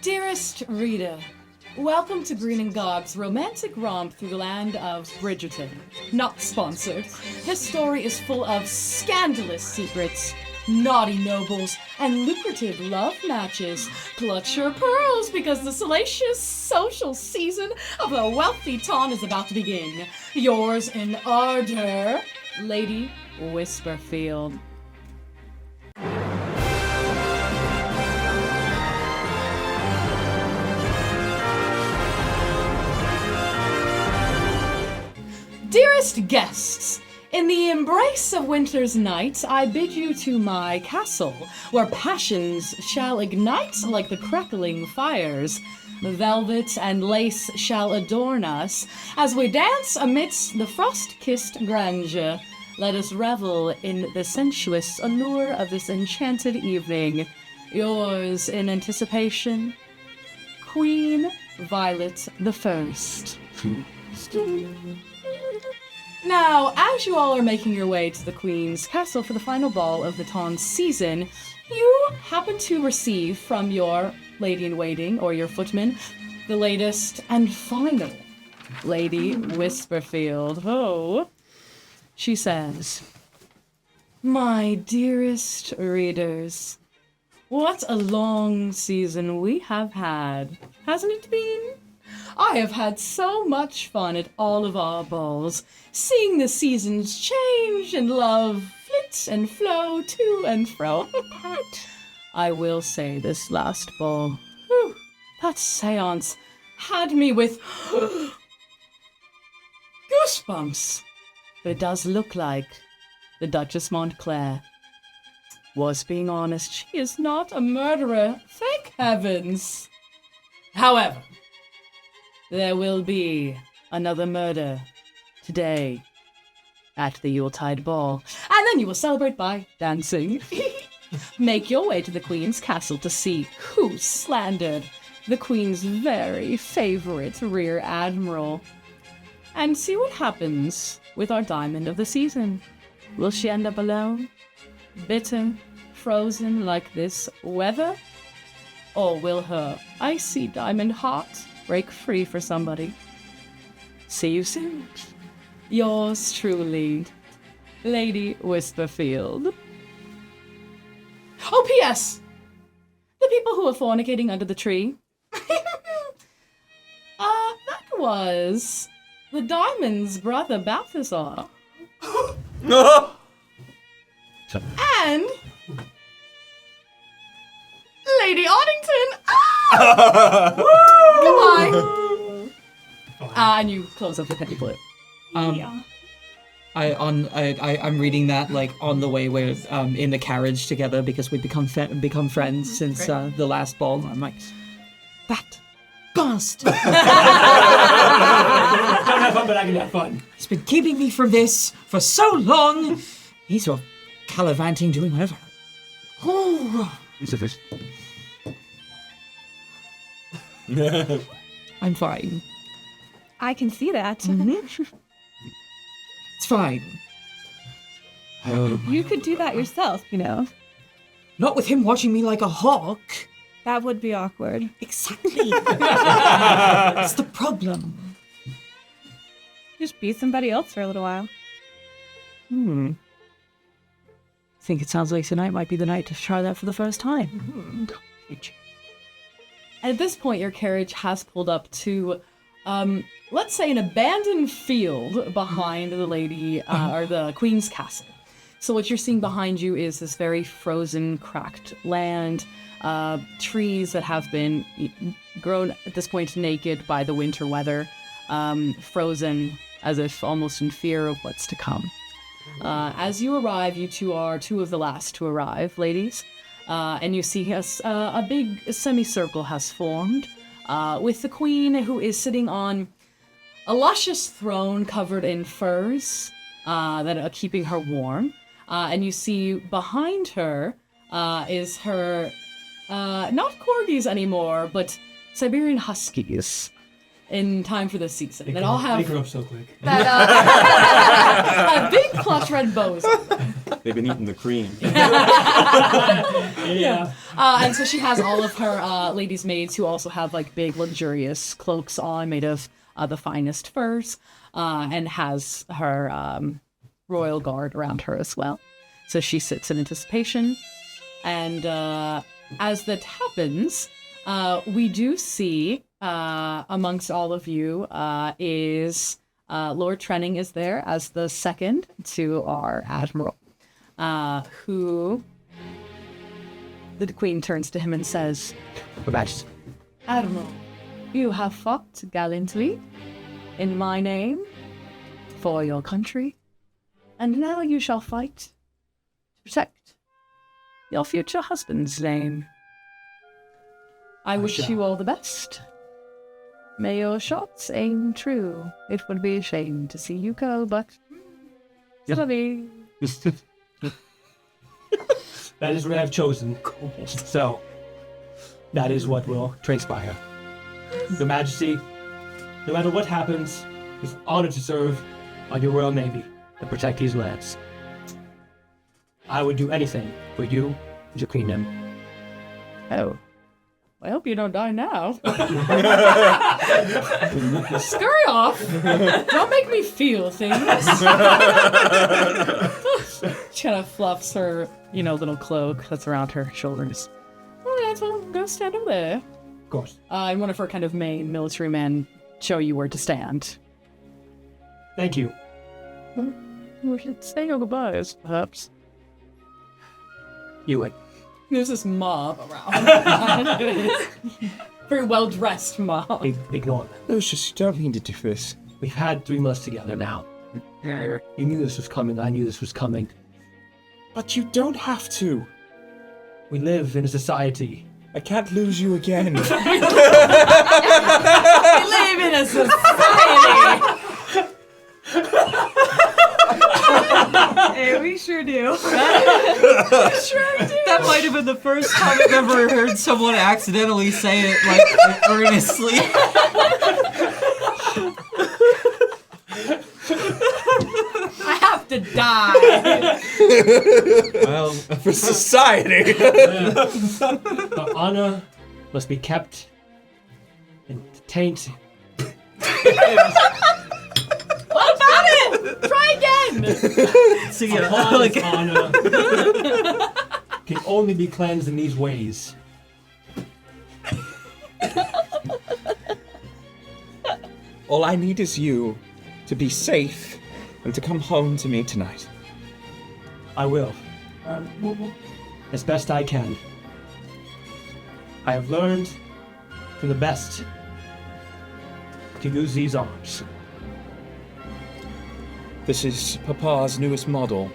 Dearest reader, welcome to Green and Gog's romantic romp through the land of Bridgerton. Not sponsored. This story is full of scandalous secrets, naughty nobles, and lucrative love matches. Clutch your pearls because the salacious social season of the wealthy town is about to begin. Yours in ardor, Lady Whisperfield. Dearest guests, in the embrace of winter's night, I bid you to my castle, where passions shall ignite like the crackling fires. Velvet and lace shall adorn us, as we dance amidst the frost-kissed grandeur. Let us revel in the sensuous allure of this enchanted evening. Yours in anticipation, Queen Violet the First. Now, as you all are making your way to the Queen's castle for the final ball of the Taun's season, you happen to receive from your lady-in-waiting, or your footman, the latest and final Lady Whisperfield. Oh, she says, "My dearest readers, what a long season we have had, hasn't it been? I have had so much fun at all of our balls, seeing the seasons change and love flit and flow to and fro. I will say this last ball, that seance had me with goosebumps. But it does look like the Duchess Montclair was being honest. She is not a murderer, thank heavens. However, there will be another murder today at the Yuletide Ball, and then you will celebrate by dancing. Make your way to the Queen's castle to see who slandered the Queen's very favorite Rear Admiral, and see what happens with our diamond of the season. Will she end up alone, bitter, frozen like this weather? Or will her icy diamond heart break free for somebody? See you soon. Yours truly, Lady Whisperfield." Oh, P.S. The people who are fornicating under the tree. That was the Diamond's brother Balthazar. And Lady Oddington. Goodbye. And you close up the penny flip. I'm reading that like on the way. We're in the carriage together because we've become friends since the last ball. I'm like, that bastard. Don't have fun, but I can have fun. He's been keeping me from this for so long. He's sort of gallivanting, doing whatever. It's a fish. I'm fine. I can see that. It's fine. You could do that yourself, you know. Not with him watching me like a hawk. That would be awkward. Exactly. That's the problem. Just be somebody else for a little while. I think it sounds like tonight might be the night to try that for the first time. At this point, your carriage has pulled up to, let's say, an abandoned field behind the lady, or the Queen's castle. So what you're seeing behind you is this very frozen, cracked land, trees that have been grown at this point naked by the winter weather, frozen as if almost in fear of what's to come. As you arrive, you two are two of the last to arrive, ladies. And you see a big semicircle has formed, with the Queen, who is sitting on a luscious throne covered in furs that are keeping her warm. And you see behind her is her, not corgis anymore, but Siberian Huskies. In time for the season. That all have... They grow up so quick. That, big plush red bows. They've been eating the cream. Yeah. And so she has all of her ladies' maids who also have like big luxurious cloaks on made of the finest furs, and has her royal guard around her as well. So she sits in anticipation. And as that happens, we do see amongst all of you is Lord Trenning is there as the second to our admiral, who the queen turns to him and says, Your Majesty. Admiral, you have fought gallantly in my name for your country, and now you shall fight to protect your future husband's name. I wish you all the best. May your shots aim true. It would be a shame to see you go, but study. That is what I've chosen. So, that is what will transpire. Your Majesty, no matter what happens, it's an honor to serve on your Royal Navy and protect these lands. I would do anything for you and your queendom. Oh. I hope you don't die now. Scurry off. Don't make me feel things. She kind of fluffs her, little cloak that's around her shoulders. All right, so I'm going to stand over there. Of course. And one of her kind of main military men show you where to stand. Thank you. We should say your goodbyes, perhaps. You would. There's this mob around. Very well-dressed mob. Ignore them. Lucius, you don't need to do this. We've had 3 months together now. You knew this was coming. I knew this was coming. But you don't have to. We live in a society. I can't lose you again. We live in a society. Hey, we sure do. That might have been the first time I've ever heard someone accidentally say it like earnestly. I have to die. Well, For society. the honor must be kept in taint. What about it? Try again. So, yeah, Upon like, honor can only be cleansed in these ways. All I need is you to be safe and to come home to me tonight. I will. As best I can. I have learned from the best to use these arms. This is Papa's newest model.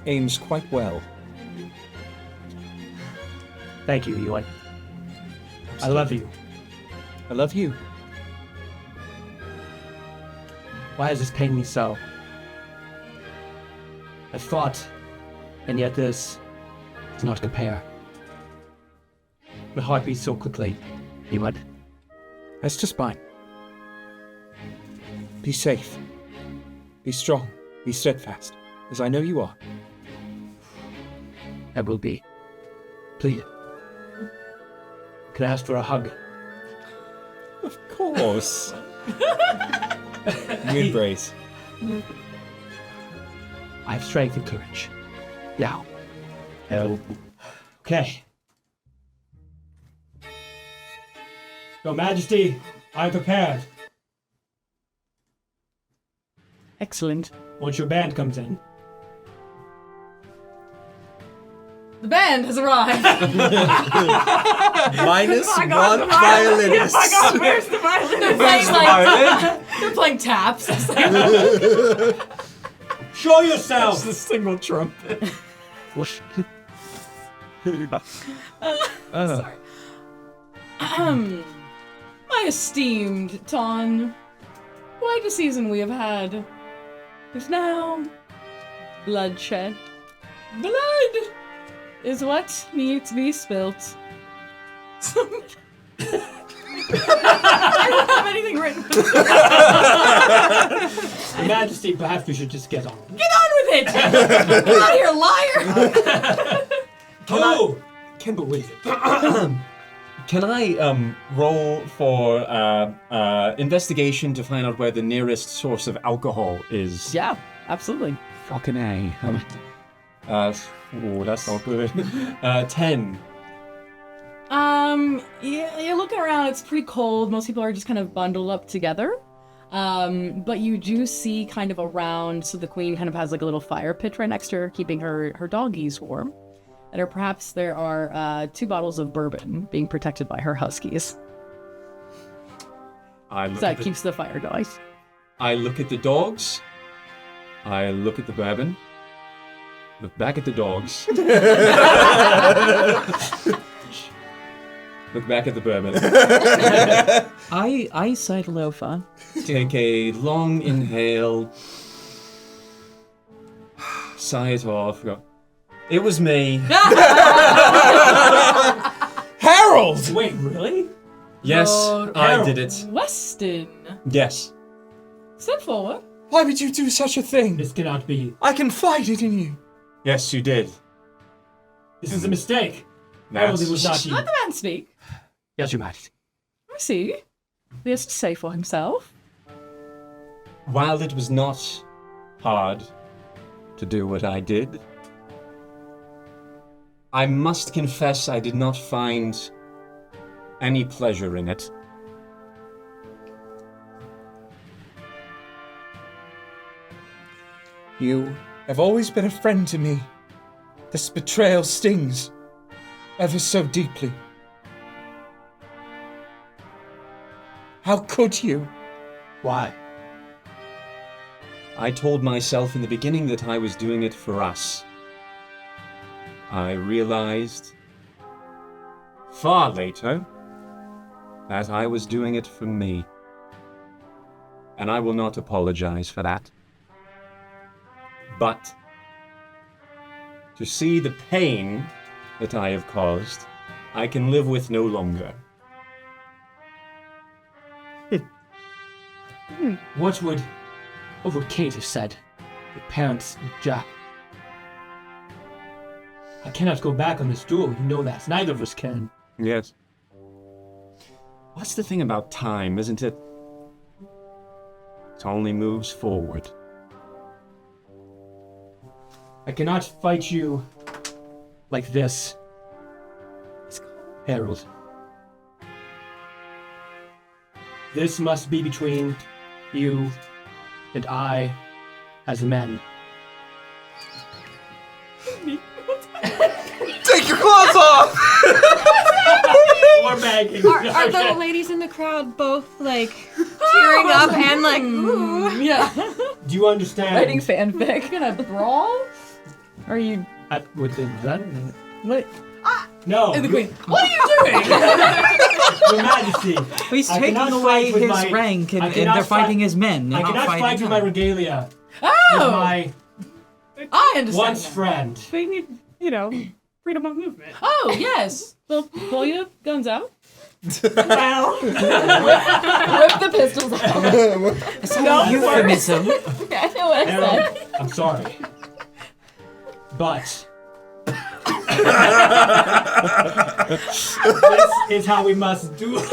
Aims quite well. Thank you, Ewan. I love you. I love you. Why does this pain me so? I fought, and yet this does not compare. My heart beats so quickly, Ewan. That's just fine. Be safe. Be strong. Be steadfast, as I know you are. I will be. Please. Can I ask for a hug? Of course. You embrace. I have strength and courage. Now. Okay. Your Majesty, I am prepared. Excellent. Once your band comes in. The band has arrived. Minus one violinist. Where's the violin? They're playing they're playing taps. It's like, Show yourself! The single trumpet. sorry. My esteemed Ton, quite a season we have had. There's now bloodshed. Blood is what needs to be spilt. I don't have anything written. Your Majesty, perhaps we should just get on. Get on with believe it! Get out of here, liar! Can believe it. Can I roll for investigation to find out where the nearest source of alcohol is? Yeah, absolutely. Fucking A. That's not good. 10. Yeah, you're looking around, it's pretty cold. Most people are just kind of bundled up together. But you do see kind of around, so the queen kind of has like a little fire pit right next to her, keeping her doggies warm. And or perhaps there are 2 bottles of bourbon being protected by her huskies. So that keeps the fire going. I look at the dogs. I look at the bourbon. Look back at the dogs. Look back at the bourbon. I sidle over. Take a long inhale. Sigh it off. Go. It was me. Harold! Wait, really? Yes, Lord I did it. Weston, Yes. step forward. Why would you do such a thing? This cannot be. I confided in you. Yes, you did. This is a mistake. Harold, it was not you. Let the man speak. Yes, Your Majesty. I see. He has to say for himself. While it was not hard to do what I did, I must confess I did not find any pleasure in it. You have always been a friend to me. This betrayal stings ever so deeply. How could you? Why? I told myself in the beginning that I was doing it for us. I realized far later that I was doing it for me. And I will not apologize for that. But to see the pain that I have caused, I can live with no longer. What would Kate have said? The parents, Jack. I cannot go back on this duel. You know that. Neither of us can. Yes. What's the thing about time, isn't it? It only moves forward. I cannot fight you like this, Harold. This must be between you and I as men. Take your clothes off! Or bagging. Are the ladies in the crowd both like tearing up and like, ooh? Yeah. Do you understand? Writing fanfic in a brawl? Are you... Within that? What? No. And the queen, what are you doing? Your Majesty. He's I taking cannot away fight with his my- rank I and cannot they're fighting fight- as men. They're I not cannot fighting fight with my us. regalia. Oh! With my I understand. once now. friend. They need, freedom of movement. Oh, yes. Well, pull your guns out. Well, Rip the pistols out. It's not a euphemism. I know what I Harold, said. I'm sorry. But this is how we must do it.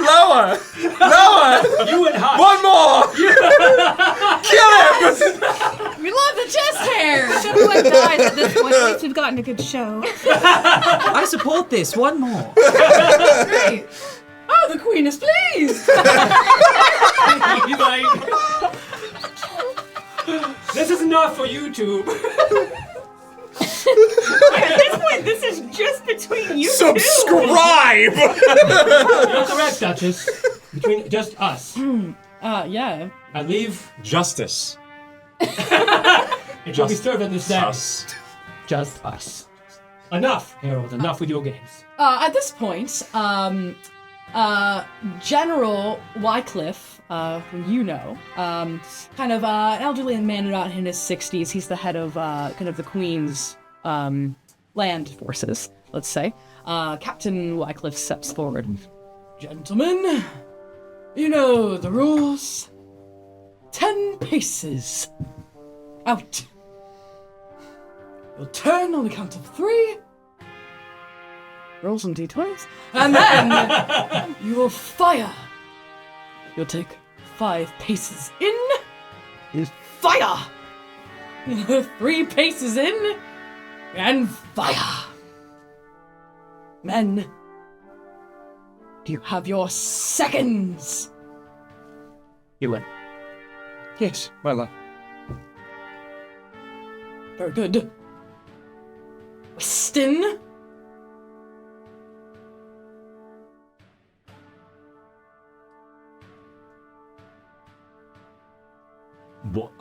Lower! Lower! You and Hush. One more! Kill him! We love the chest hair. if everyone dies at this point, at least we've gotten a good show. I support this. One more. Great. Oh, the queen is pleased. He's like, this is enough for YouTube. At this point, this is just between you Subscribe! You're correct, Duchess. Between just us. Yeah. I leave. Justice. It shall be served on this day. Us. Just us. Enough, Harold. Enough with your games. At this point, General Wycliffe, who you know, kind of an elderly man about in his 60s. He's the head of kind of the Queen's land forces, let's say. Captain Wycliffe steps forward. Gentlemen, you know the rules. 10 paces. out. You'll turn on the count of 3. Roll some d20s. And then you will fire. You'll take 5 paces in. Fire! 3 paces in. And fire. Men, do you have your seconds? You win. Yes, my lord. Very good. Weston. What?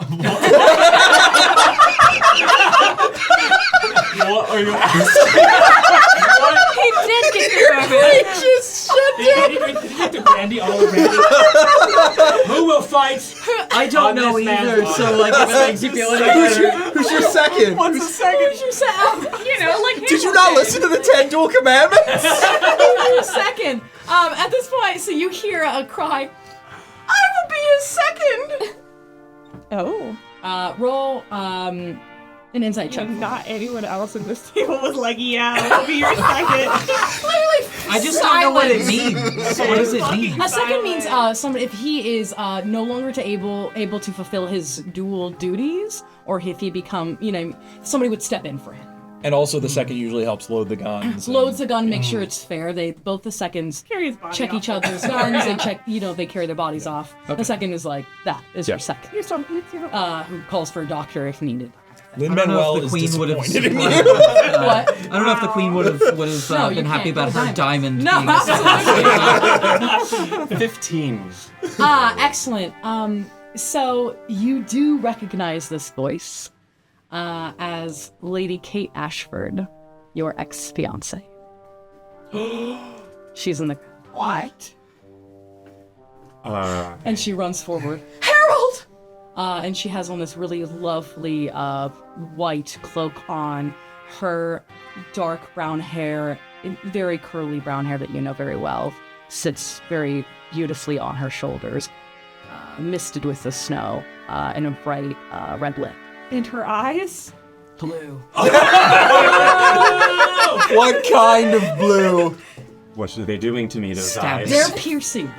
What are you asking? What? He did get the moment. Just shut down. Did you get the brandy all over brandy? Who will fight? I don't On know this man's either, honor. so like if it makes you feel any better. Who's your second? Who's your second? You know, like Did you not listen to the 10 dual commandments? Who's your second? At this point, so you hear a cry. I will be his second. Oh. Roll an insight check. Not anyone else in this table was like, yeah, I'll be your second. I just don't know what it means. What does it mean? A second means somebody if he is no longer able to fulfill his dual duties, or if he become somebody would step in for him. And also the second usually helps load the guns. Loads the gun, make sure it's fair. Both the seconds Carry his body check off. each other's guns. They check, they carry their bodies off. The second is like that is your second. You're so beautiful. Who calls for a doctor if needed. Lin-Manuel the is Queen would have disappointed in you. What? I don't know if the Queen would have No, you been happy can't. about her diamond. No, being absolutely. 15. Excellent. So you do recognize this voice as Lady Kate Ashford, your ex-fiance. She's in the What? and she runs forward. Harold! And she has on this really lovely white cloak on. Her dark brown hair, very curly brown hair that you know very well, sits very beautifully on her shoulders, misted with the snow, and a bright red lip. And her eyes? Blue. What kind of blue? What are they doing to me, those Stab eyes? They're piercing. In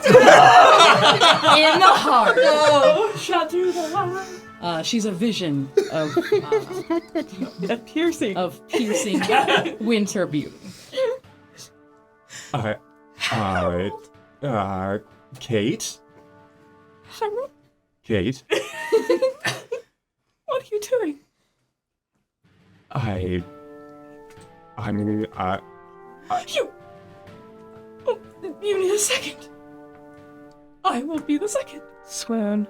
the heart. Shut through the line. She's a vision of Piercing. piercing winter beauty. Kate? Kate? What are you doing? You need a second. I will be the second. Swoon.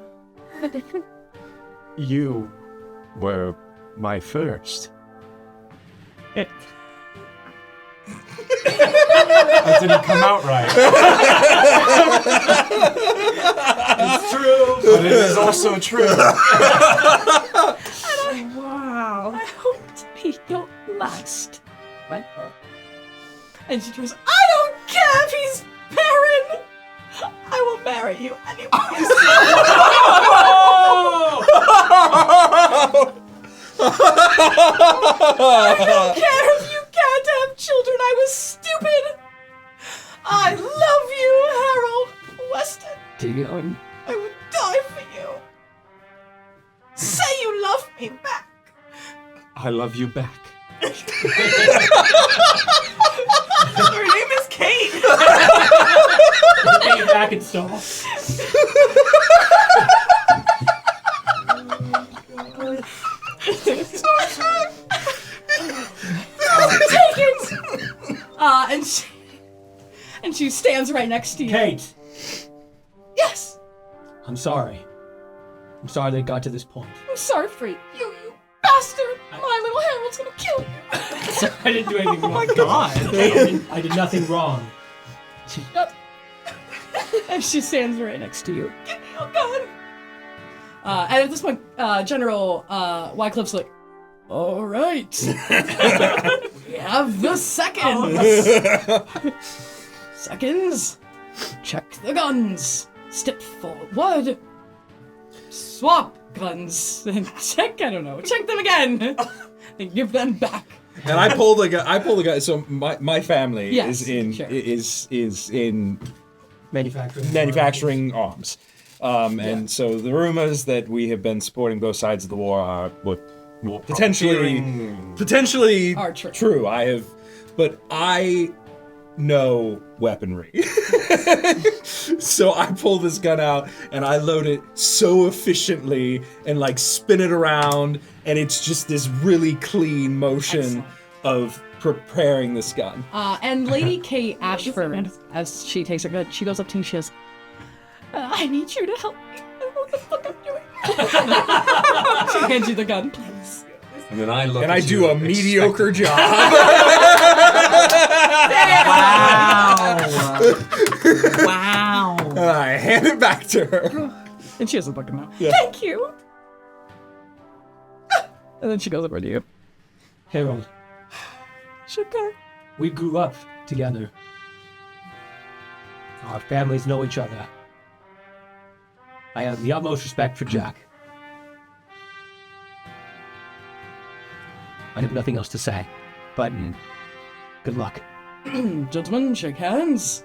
You were my first. It. That didn't come out right. It's true, but it is also true. Wow. I hope to be your last. What? And she goes, I don't care if he's barren. I will marry you anyway. I don't care if you can't have children. I was stupid. I love you, Harold Weston. Dion. I would die for you. Say you love me back. I love you back. Her name is Kate. Take it back and stall. Take it. And she stands right next to you. Kate, Yes. I'm sorry. I'm sorry they got to this point. I'm sorry for you, you bastard. My little Harold's gonna kill you. I didn't do anything wrong. Oh my God. I did nothing wrong. And she stands right next to you. Give me your gun. And at this point, General Wycliffe's like, all right. We have the seconds. Seconds. Check the guns. Step forward. Swap. guns and check them again and give them back. And I pull the guy. So my family Yes, is in sure. is in Manufacturing arms. And so the rumors that we have been supporting both sides of the war are potentially Are true. true. But I know weaponry. So I pull this gun out and I load it so efficiently and like spin it around, and it's just this really clean motion Excellent. of preparing this gun. And Lady Kate Ashford, as she takes her gun, she goes up to you and she says, I need you to help me. I don't know what the fuck I'm doing. She hands you the gun, please. And then I look And at I do you a mediocre job. Wow. And I hand it back to her. And she doesn't look at him. Yeah. Thank you. And then she goes over to you. Harold, Sugar. we grew up together. Our families know each other. I have the utmost respect for Jack. I have nothing else to say, but good luck. Gentlemen, shake hands.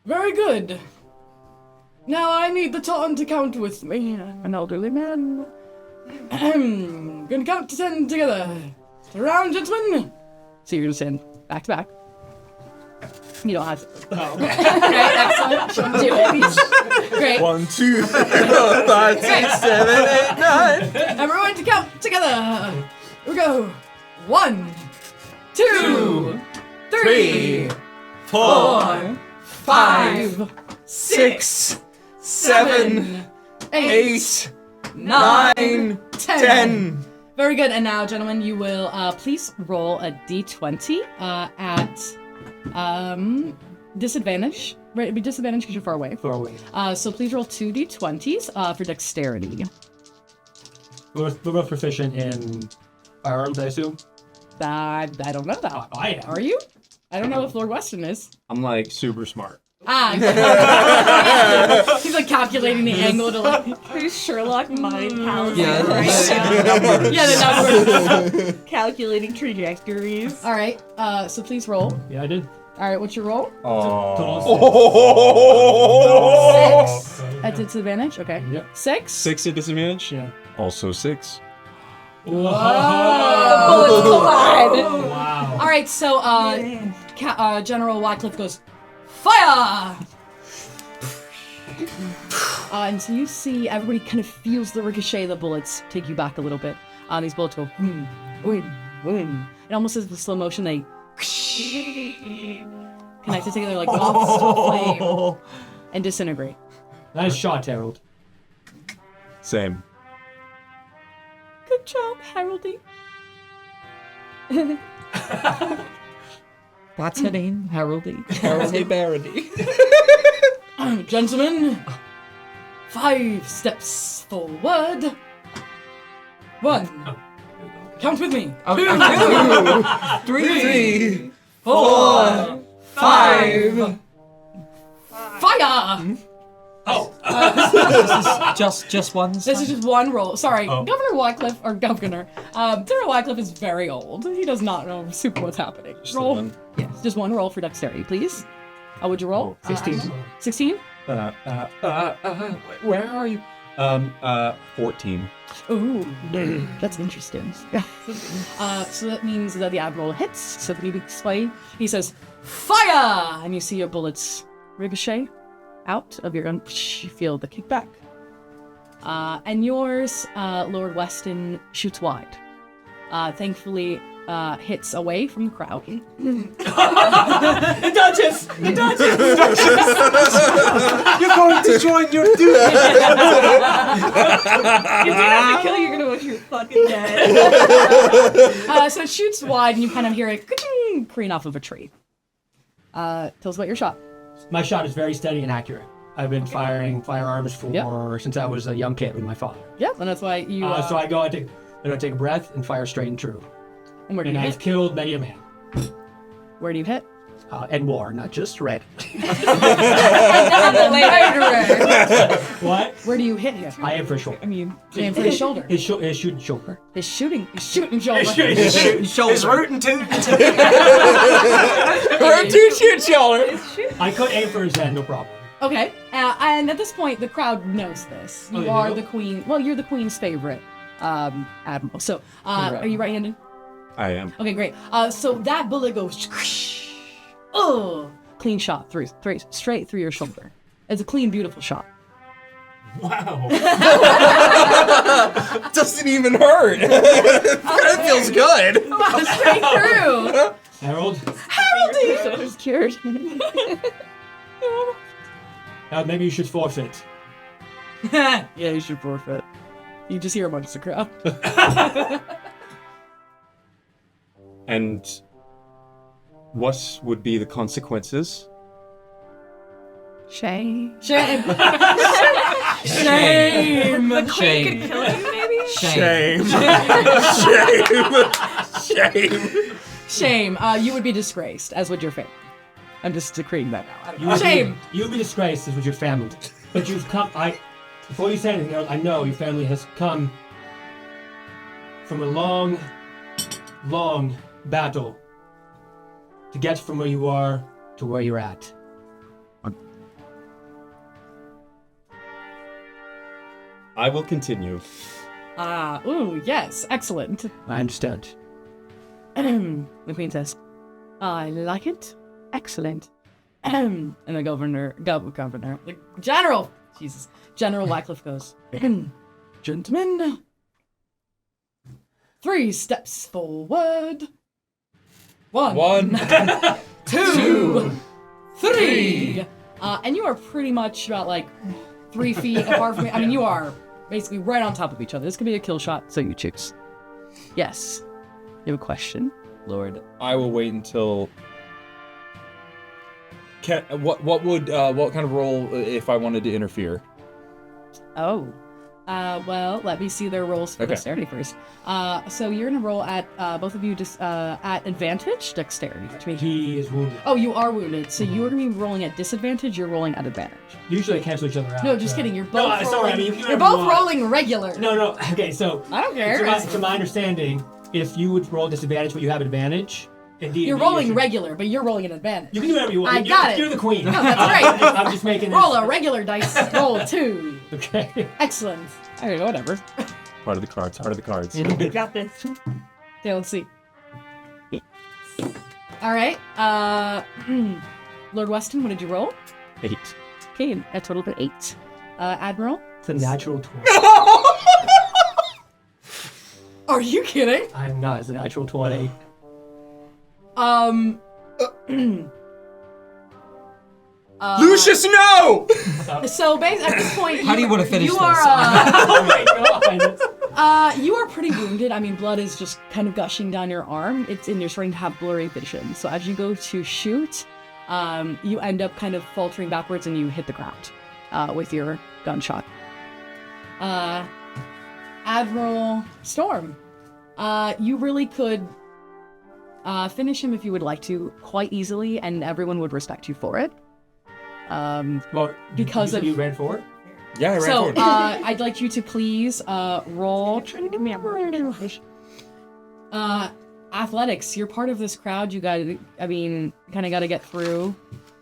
Very good. Now I need the Ton to count with me. I'm an elderly man. Gonna count to 10 together. Around, gentlemen. So you're gonna stand back to back. You don't have to. Oh. Great, excellent. Do it. Great. 1, 2, 3, 4, 5, 6, 7, 8, 9. Everyone to count together. Here we go. 1, 2, 3, 4, 5, 6, 7, 8, 9, 10. Very good. And now, gentlemen, you will please roll a d20 at disadvantage. Right, it'd be disadvantage because you're far away. Far away. So please roll 2 d20s for dexterity. We're both proficient in firearms, I assume. I don't know that. I am. Are you? I don't know if Lord Weston is. I'm like super smart. He's like calculating the angle to like. Who's Sherlock mind palace Yeah. right now? Yeah, the numbers. Calculating trajectories. All right. So please roll. Yeah, I did. All right. What's your roll? Oh. 6 at disadvantage. Okay. Yep. 6. 6 at disadvantage? Yeah. Also 6. Bullets collide. Wow. All right. So General Wycliffe goes, fire! And so you see everybody kind of feels the ricochet of the bullets take you back a little bit. These bullets go boom, boom, boom. It almost as the slow motion they connect together like moths to a flame and disintegrate. Nice shot, Harold. Same. Good job, Haroldy. What's her name? Haroldy. Harold Barody. Gentlemen, 5 steps forward. 1. Count with me. 2, 3, 4, 5. Fire! Just one. This is just one roll. Sorry, Governor Wycliffe, or Governor, General Wycliffe is very old. He does not know super what's happening. Roll. Yes, just one roll for dexterity, please. Would you roll? 16. 16? Where are you? 14. Ooh, that's interesting. So that means that the admiral hits. So can you explain? He says, fire! And you see your bullets ricochet out of your gun. You feel the kickback. And yours, Lord Weston, shoots wide. Thankfully, hits away from the crowd. It dodges! It dodges! You're going to join your dude. If you have to kill, you're gonna wish you're fucking dead. So it shoots wide, and you kind of hear it careen off of a tree. Tell us about your shot. My shot is very steady and accurate. I've been firing firearms since I was a young kid with my father. Yeah, and that's why you. So I go, I take a breath and fire straight and true. And where do you And I've hit? killed many a man. Where do you hit? And war, not just red. What? Where do you hit him? I am for sure. I mean, aim for his shoulder. His shooting shoulder. His shooting shoulder. Shoulders. Rootin' toot. Shoot shoulder. I could aim for his head, no problem. Okay, and at this point, the crowd knows this. You they are do? the queen. Well, you're the queen's favorite admiral. So, are you right-handed? I am. Okay, great. So that bullet goes, oh, clean shot straight through your shoulder. It's a clean, beautiful shot. Wow. Doesn't even hurt. It feels good. Straight through. Harold, Harold, I'm scared. maybe you should forfeit. Yeah, you should forfeit. You just hear amongst the crowd. And what would be the consequences? Shame. Shame. Shame. The queen Shame. could kill you, maybe? Shame. Shame. You would be disgraced, as would your family. I'm just decreeing that now. You would be disgraced as with your family. But you've come, before you say anything, I know your family has come from a long, long battle to get from where you are to where you're at. I will continue. Ooh, yes, excellent. I understand. The queen says, I like it. Excellent. And the governor, the general, General Wycliffe goes, gentlemen, 3 steps forward. 1, 2, 3. And you are pretty much about like 3 feet apart from me. I mean, you are basically right on top of each other. This could be a kill shot, so you choose. Yes. You have a question, Lord? I will wait until. What kind of role if I wanted to interfere? Oh. Well, let me see their rolls for dexterity first. So you're gonna roll at both of you just at advantage, dexterity. Which means He is wounded. oh, you are wounded, so you're gonna be rolling at disadvantage. You're rolling at advantage. Usually they cancel each other out. No, just kidding. You're both. No, rolling, sorry, I mean, you can do you're whatever both you want. rolling regular. No. Okay, so I don't care. to my understanding, if you would roll disadvantage, but you have advantage, indeed. You're rolling regular, but you're rolling at advantage. You can do whatever you want. I got it. You're the queen. No, that's right. I'm just making this. Roll a regular dice. Roll 2. Okay. Excellent. Okay, whatever. Part of the cards. Part of the cards. You got this. Okay, let's see. All right. Lord Weston, what did you roll? 8. Okay, a total of 8. Admiral? It's a natural 20. Are you kidding? I'm not. It's a natural 20. Lucius, no! So basically, at this point, How do you want to finish you this? are, Oh my god. you are pretty wounded. I mean, blood is just kind of gushing down your arm. And you're starting to have blurry vision. So as you go to shoot, you end up kind of faltering backwards and you hit the ground with your gunshot. Admiral Storm, you really could finish him if you would like to quite easily, and everyone would respect you for it. Well, Because you said of- you ran forward? Yeah, I ran So, forward. I'd like you to please roll. Athletics. You're part of this crowd. You got to, I mean, kind of got to get through,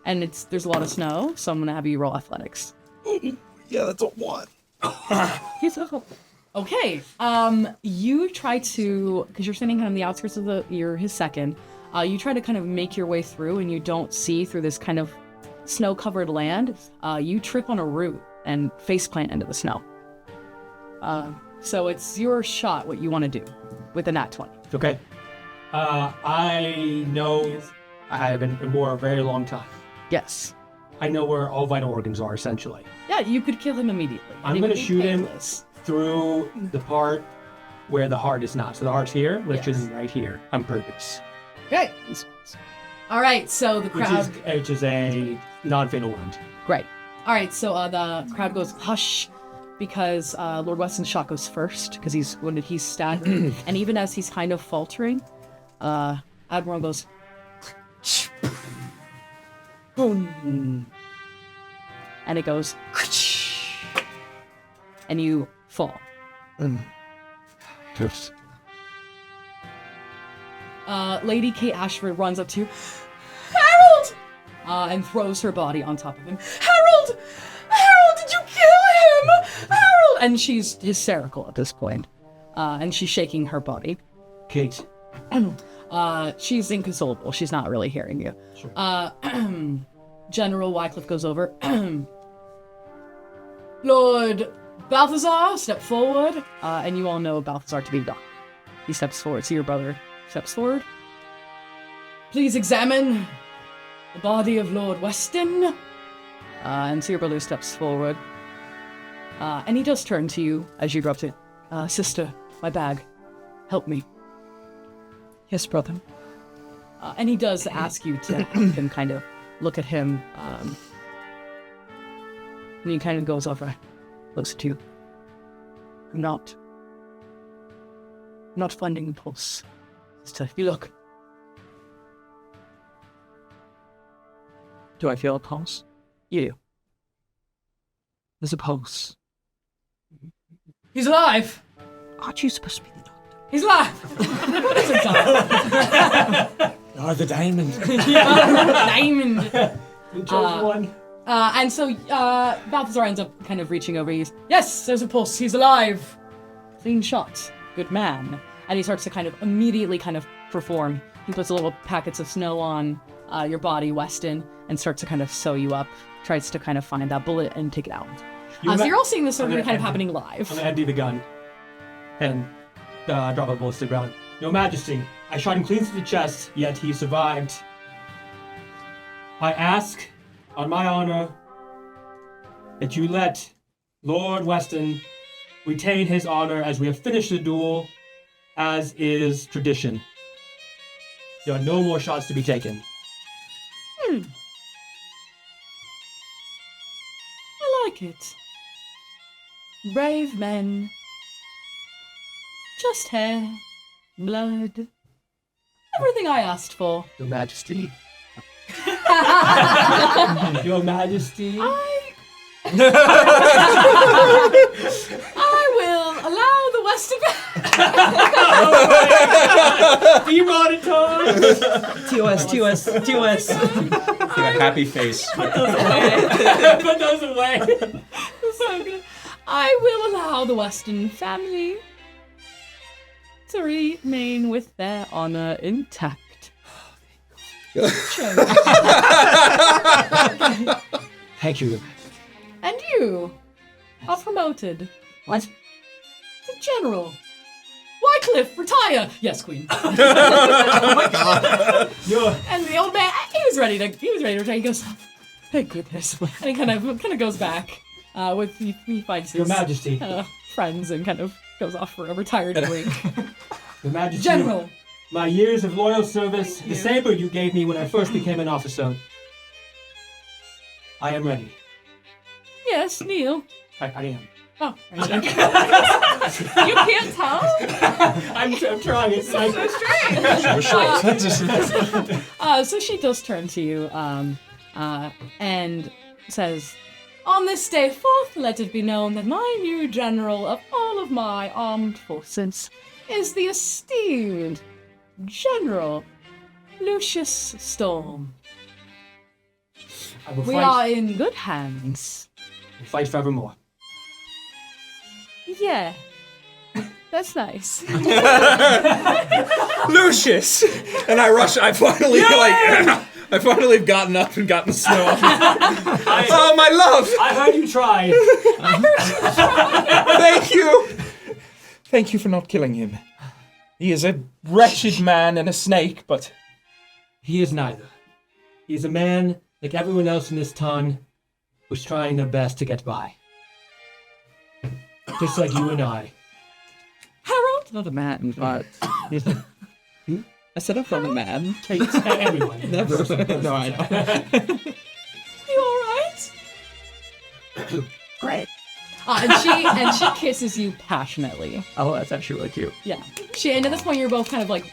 and there's a lot of snow. So I'm gonna have you roll athletics. Yeah, that's a 1. Okay. You try to, because you're standing kind of on the outskirts of you're his second. You try to kind of make your way through, and you don't see through this kind of snow-covered land. You trip on a root and faceplant into the snow. So it's your shot. What you want to do with a nat 20? Okay. I know I have been in war a very long time. Yes. I know where all vital organs are, essentially. Yeah, you could kill him immediately. I'm It gonna would be shoot him painless. through the part where the heart is not. So the heart's here, which Yes. is right here on purpose. Okay. All right. So the Which crowd. is a non-fatal wound. Great. All right. So the crowd goes hush because Lord Weston's shot goes first because he's wounded. He's stabbed, and even as he's kind of faltering, Admiral goes. and it goes, and you fall. Oops. Lady Kate Ashford runs up to you, Harold, and throws her body on top of him. Harold, did you kill him? Harold, and she's hysterical at this point, and she's shaking her body. Kate. She's inconsolable. She's not really hearing you. Sure. General Wycliffe goes over. Lord Balthazar, step forward. And you all know Balthazar to be the doctor. He steps forward. So your brother steps forward. Please examine the body of Lord Weston. And so your brother steps forward. And he does turn to you as you drop it. Sister, my bag. Help me. Yes, brother. And he does ask you to help him kind of look at him. And he kind of goes over, looks at you. I'm not finding the pulse. Sister, you look. Do I feel a pulse? You do. There's a pulse. He's alive! Aren't you supposed to be the doctor? He's alive! What is it, Tom? Oh, the diamond. Diamond! You chose one. And so Balthazar ends up kind of reaching over. Yes, there's a pulse. He's alive. Clean shot. Good man. And he starts to kind of immediately kind of perform. He puts little packets of snow on your body, Weston, and starts to kind of sew you up. Tries to kind of find that bullet and take it out. So you're all seeing this sort of kind of happening live. I'm gonna empty the gun and drop a bullet to the ground. Your Majesty, I shot him clean to the chest, yet he survived. I ask, on my honor, that you let Lord Weston retain his honor as we have finished the duel, as is tradition. There are no more shots to be taken. I like it. Brave men. Just hair, blood. Everything I asked for. Your Majesty. Your Majesty. I will allow the Weston. TOS. A happy face. Put those away. So good. I will allow the Weston family to remain with their honor intact. Thank you. And you are promoted. What? To general. Wycliffe, retire! Yes, Queen. And the old man, he was ready to retire. He goes, thank goodness. And he kind of goes back with he finds his Your Majesty. friends and kind of goes off for a retired drink. Your Majesty. General. My years of loyal service, the saber you gave me when I first became an officer. I am ready. Yes, Neil. I am. Oh, You can't tell? I'm trying. It's like so she does turn to you and says, on this day forth, let it be known that my new general of all of my armed forces is the esteemed General Lucius Storm. I will We fight. are in good hands. Fight forevermore. Yeah, that's nice. Lucius! And I rush, I finally have gotten up and gotten the snow off. Oh, my love! I heard you try. Thank you! Thank you for not killing him. He is a wretched man and a snake, but... He is neither. He is a man like everyone else in this town who's trying their best to get by. Just like you and I. Harold? Not a man, but... I said I'm not a man. Everyone. Never. No, I know. You alright? Great. And she kisses you passionately. Oh, that's actually really cute. Yeah. And at this point, you're both kind of like,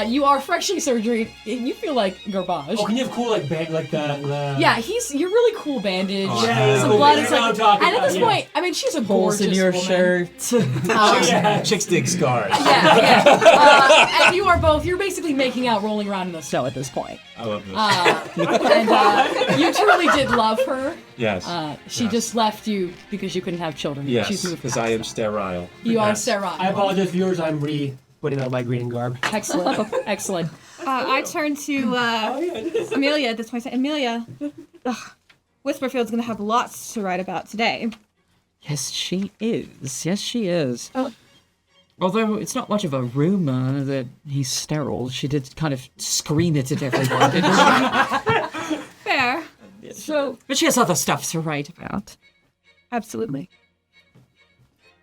You are freshly surgery. You feel like garbage. Oh, can you have cool like band like the Yeah, you're really cool bandage. yeah, Some cool blood bandage. is That's what I'm like, talking and at this about, point, I mean, she's a Holes gorgeous in your woman. shirt. yeah. Chicks dig scars. Yeah. And you're basically making out, rolling around in the snow at this point. I love this. And you truly did love her. yes. She just left you because you couldn't have children. yes, She's moved because past I am that. sterile. You are Yes. sterile. I apologize, viewers. I'm putting on my greeting garb. Excellent. Excellent. I turn to Amelia at this point. Say, Amelia, Whisperfield's gonna have lots to write about today. Yes, she is. Yes, she is. Although it's not much of a rumor that he's sterile, she did kind of scream it at everyone, didn't she? Fair. So, but she has other stuff to write about. Absolutely.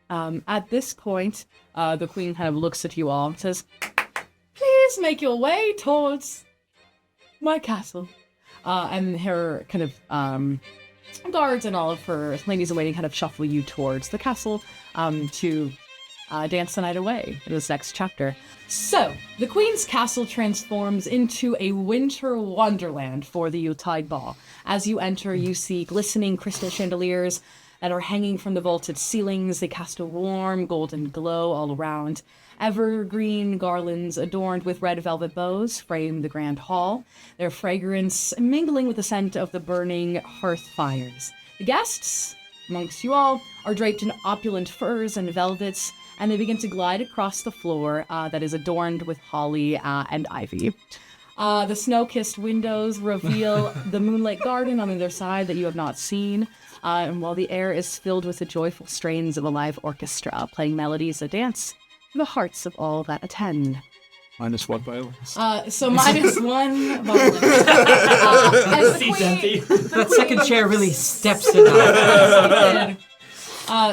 At this point, the queen kind of looks at you all and says, "Please make your way towards my castle." And her kind of guards and all of her ladies in waiting kind of shuffle you towards the castle to dance the night away in this next chapter. So, the queen's castle transforms into a winter wonderland for the Yuletide ball. As you enter, you see glistening crystal chandeliers that are hanging from the vaulted ceilings. They cast a warm golden glow all around. Evergreen garlands adorned with red velvet bows frame the grand hall, their fragrance mingling with the scent of the burning hearth fires. The guests, amongst you all, are draped in opulent furs and velvets, and they begin to glide across the floor that is adorned with holly and ivy. The snow-kissed windows reveal the moonlit garden on either side that you have not seen, and while the air is filled with the joyful strains of a live orchestra, playing melodies that dance to the hearts of all that attend. -1 violence. So -1 violence. As the Seat's queen, empty. That second chair really steps it up.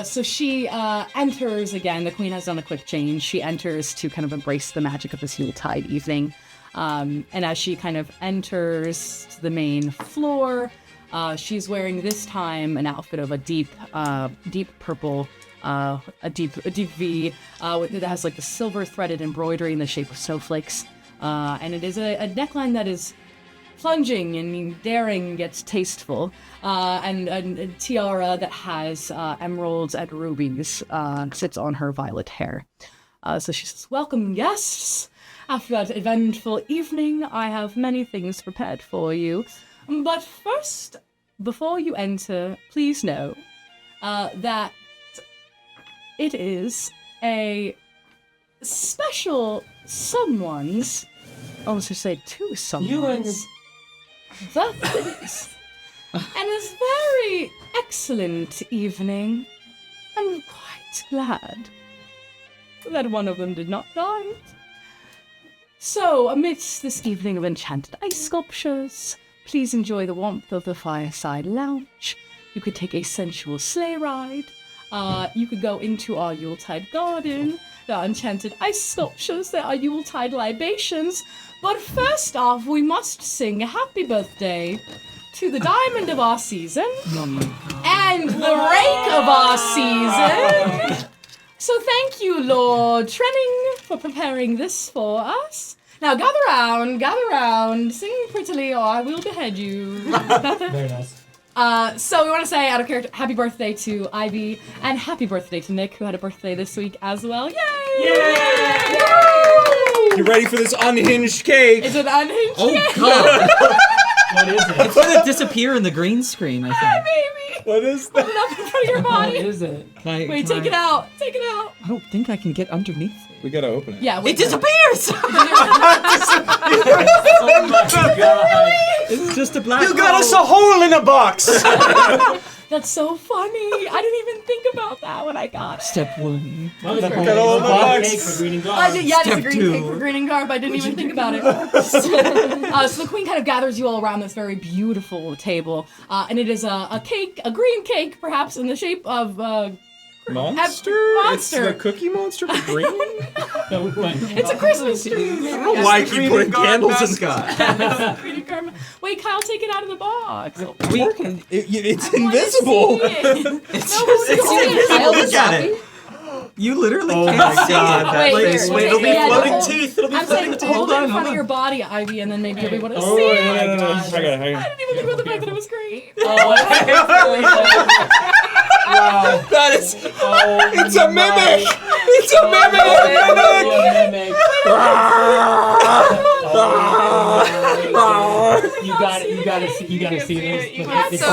so she enters again. The queen has done a quick change. She enters to kind of embrace the magic of this Yuletide evening. And as she kind of enters to the main floor, she's wearing this time an outfit of a deep purple, a deep V that has like the silver threaded embroidery in the shape of snowflakes, and it is a neckline that is plunging and daring yet tasteful, and a tiara that has emeralds and rubies sits on her violet hair. So she says, "Welcome, guests. After that eventful evening, I have many things prepared for you. But first, before you enter, please know that it is a special someone's, I almost should say two someone's, birthdays. And this very excellent evening. I'm quite glad that one of them did not die. So, amidst this evening of enchanted ice sculptures, please enjoy the warmth of the fireside lounge. You could take a sensual sleigh ride. You could go into our Yuletide garden. There are enchanted ice sculptures. There are Yuletide libations. But first off, we must sing a happy birthday to the diamond of our season and the rake of our season. So thank you, Lord Trenning, for preparing this for us. Now gather round, sing prettily, or I will behead you. Very nice. So we want to say, out of character, happy birthday to Ivy, and happy birthday to Nick, who had a birthday this week as well. Yay! Yay! You ready for this unhinged cake? It's an unhinged cake. God! What is it? It's gonna disappear in the green screen, I think. Baby! What is Put that? it up in front of your What body. is it? Wait, take it out. Take it out. I don't think I can get underneath it. We gotta open it. Yeah, It wait. disappears! Oh my god. It's just a black You got hole. us a hole in a box! That's so funny. I didn't even think about that when I got it. Step one. Well, that's Got all the bugs. cake for greeting I God. did, yeah, it's a Step green two. cake for greening garb. I didn't even think about it. So the queen kind of gathers you all around this very beautiful table, and it is a cake, a green cake, perhaps in the shape of Monster? It's Monster. the Cookie Monster for green? it's a Christmas tree. I don't know why I keep putting candles in Greeting garb. Wait, Kyle, take it out of the box. We can. It's I wanna invisible. see it. It's No, just it's invisible. Kyle, Look at it. You literally Oh can't my see God, it. that Wait, face. here, Wait, it'll be floating teeth. It'll I'm saying hold it in front of on. your body, Ivy, and then maybe you'll be able to Oh, see wait, it. no, no, no, no. God. Hang on, hang on. I didn't even think about the fact that it was green. Wow. That is. Oh, It's a mimic. It's a mimic. You gotta see this. It's so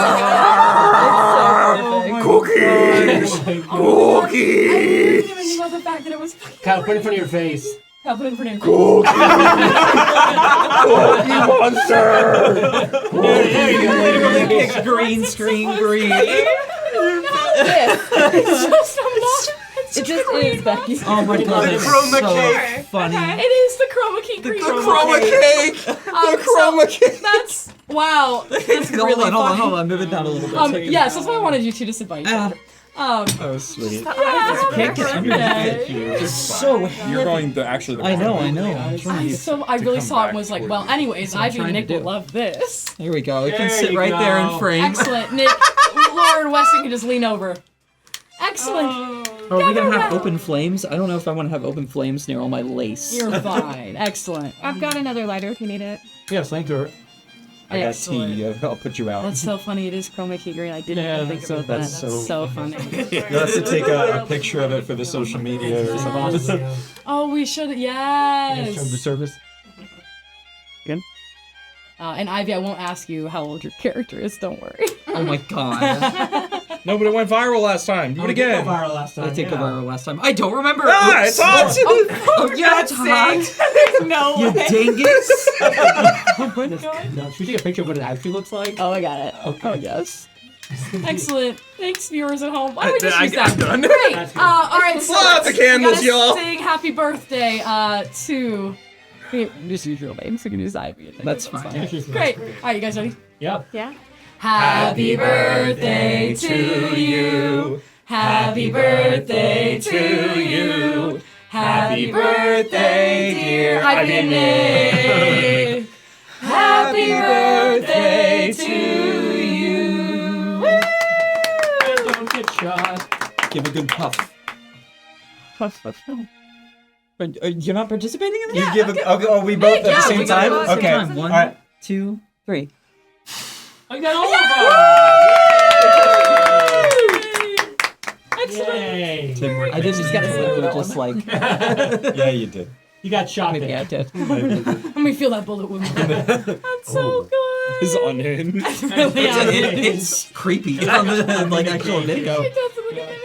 Cookies. I didn't Cookies. even think about the fact that it was Kyle, put it in front of your face. I'll put it in front of your Cookie monster. There you go. Literally picked green screen green. It's just a monster. It just is, Becky. Oh my god, The it's chroma so cake. funny. It is the chroma key green. The chroma cake. The chroma cake. That's wow. That's really hold on, funny. hold on. Move it down a little bit. Yes, that's why I wanted you two to sit by each other. Oh, sweet. Can't get underneath it. It's so heavy. You're going the actually. The I know. I really come saw it and back was like, toward well, you. anyways, Ivy trying and to Nick will do. love this. Here we go. It can There sit you right there in go. frame. Excellent, Nick. Laura and Weston can just lean over. Excellent. Are we gonna have open flames? I don't know if I want to have open flames near all my lace. You're fine. Excellent. I've got another lighter if you need it. Yeah, flamethrower. I got Excellent. tea. I'll put you out. That's so funny. It is chroma key green. I didn't Yeah, even think about that. that's That's so funny. You'll have to take a picture of it for the social media or something. Oh, we should. From the Yes. service. And Ivy, I won't ask you how old your character is. Don't worry. Oh my god. No, but it went viral last time. Do it again. Viral last time. I think about it last time. I don't remember. Ah, Oops. it's hot. Oh yeah, it's hot. No You way. dingus. No, should we take a picture of what it actually looks like? Oh, I got it. Okay. Oh, yes. Excellent. Thanks, viewers at home. Why don't we just I- use that? I'm done. Great. That's good. All right. So Blow out the candles, we gotta y'all. Sing happy birthday to. We can just use real names. We can use Ivy. and Nick. That's fine. Great. All right, you guys ready? Yep. Yeah. Happy birthday to you. Happy birthday to you. Happy birthday, dear Ivy and Nick. Happy birthday to you. Don't get shot. Give a good puff. You're not participating in this? You give a, oh, we both at the same we gotta time? go at the Okay. same time. One, All right. 2, 3. I got all of them. Excellent. Yay. I just got to just like. Yeah, you did. You got shot Maybe I there. did. Let me feel that bullet wound. That's so good. It's on him. Really It's creepy on the like actual video. It does look like a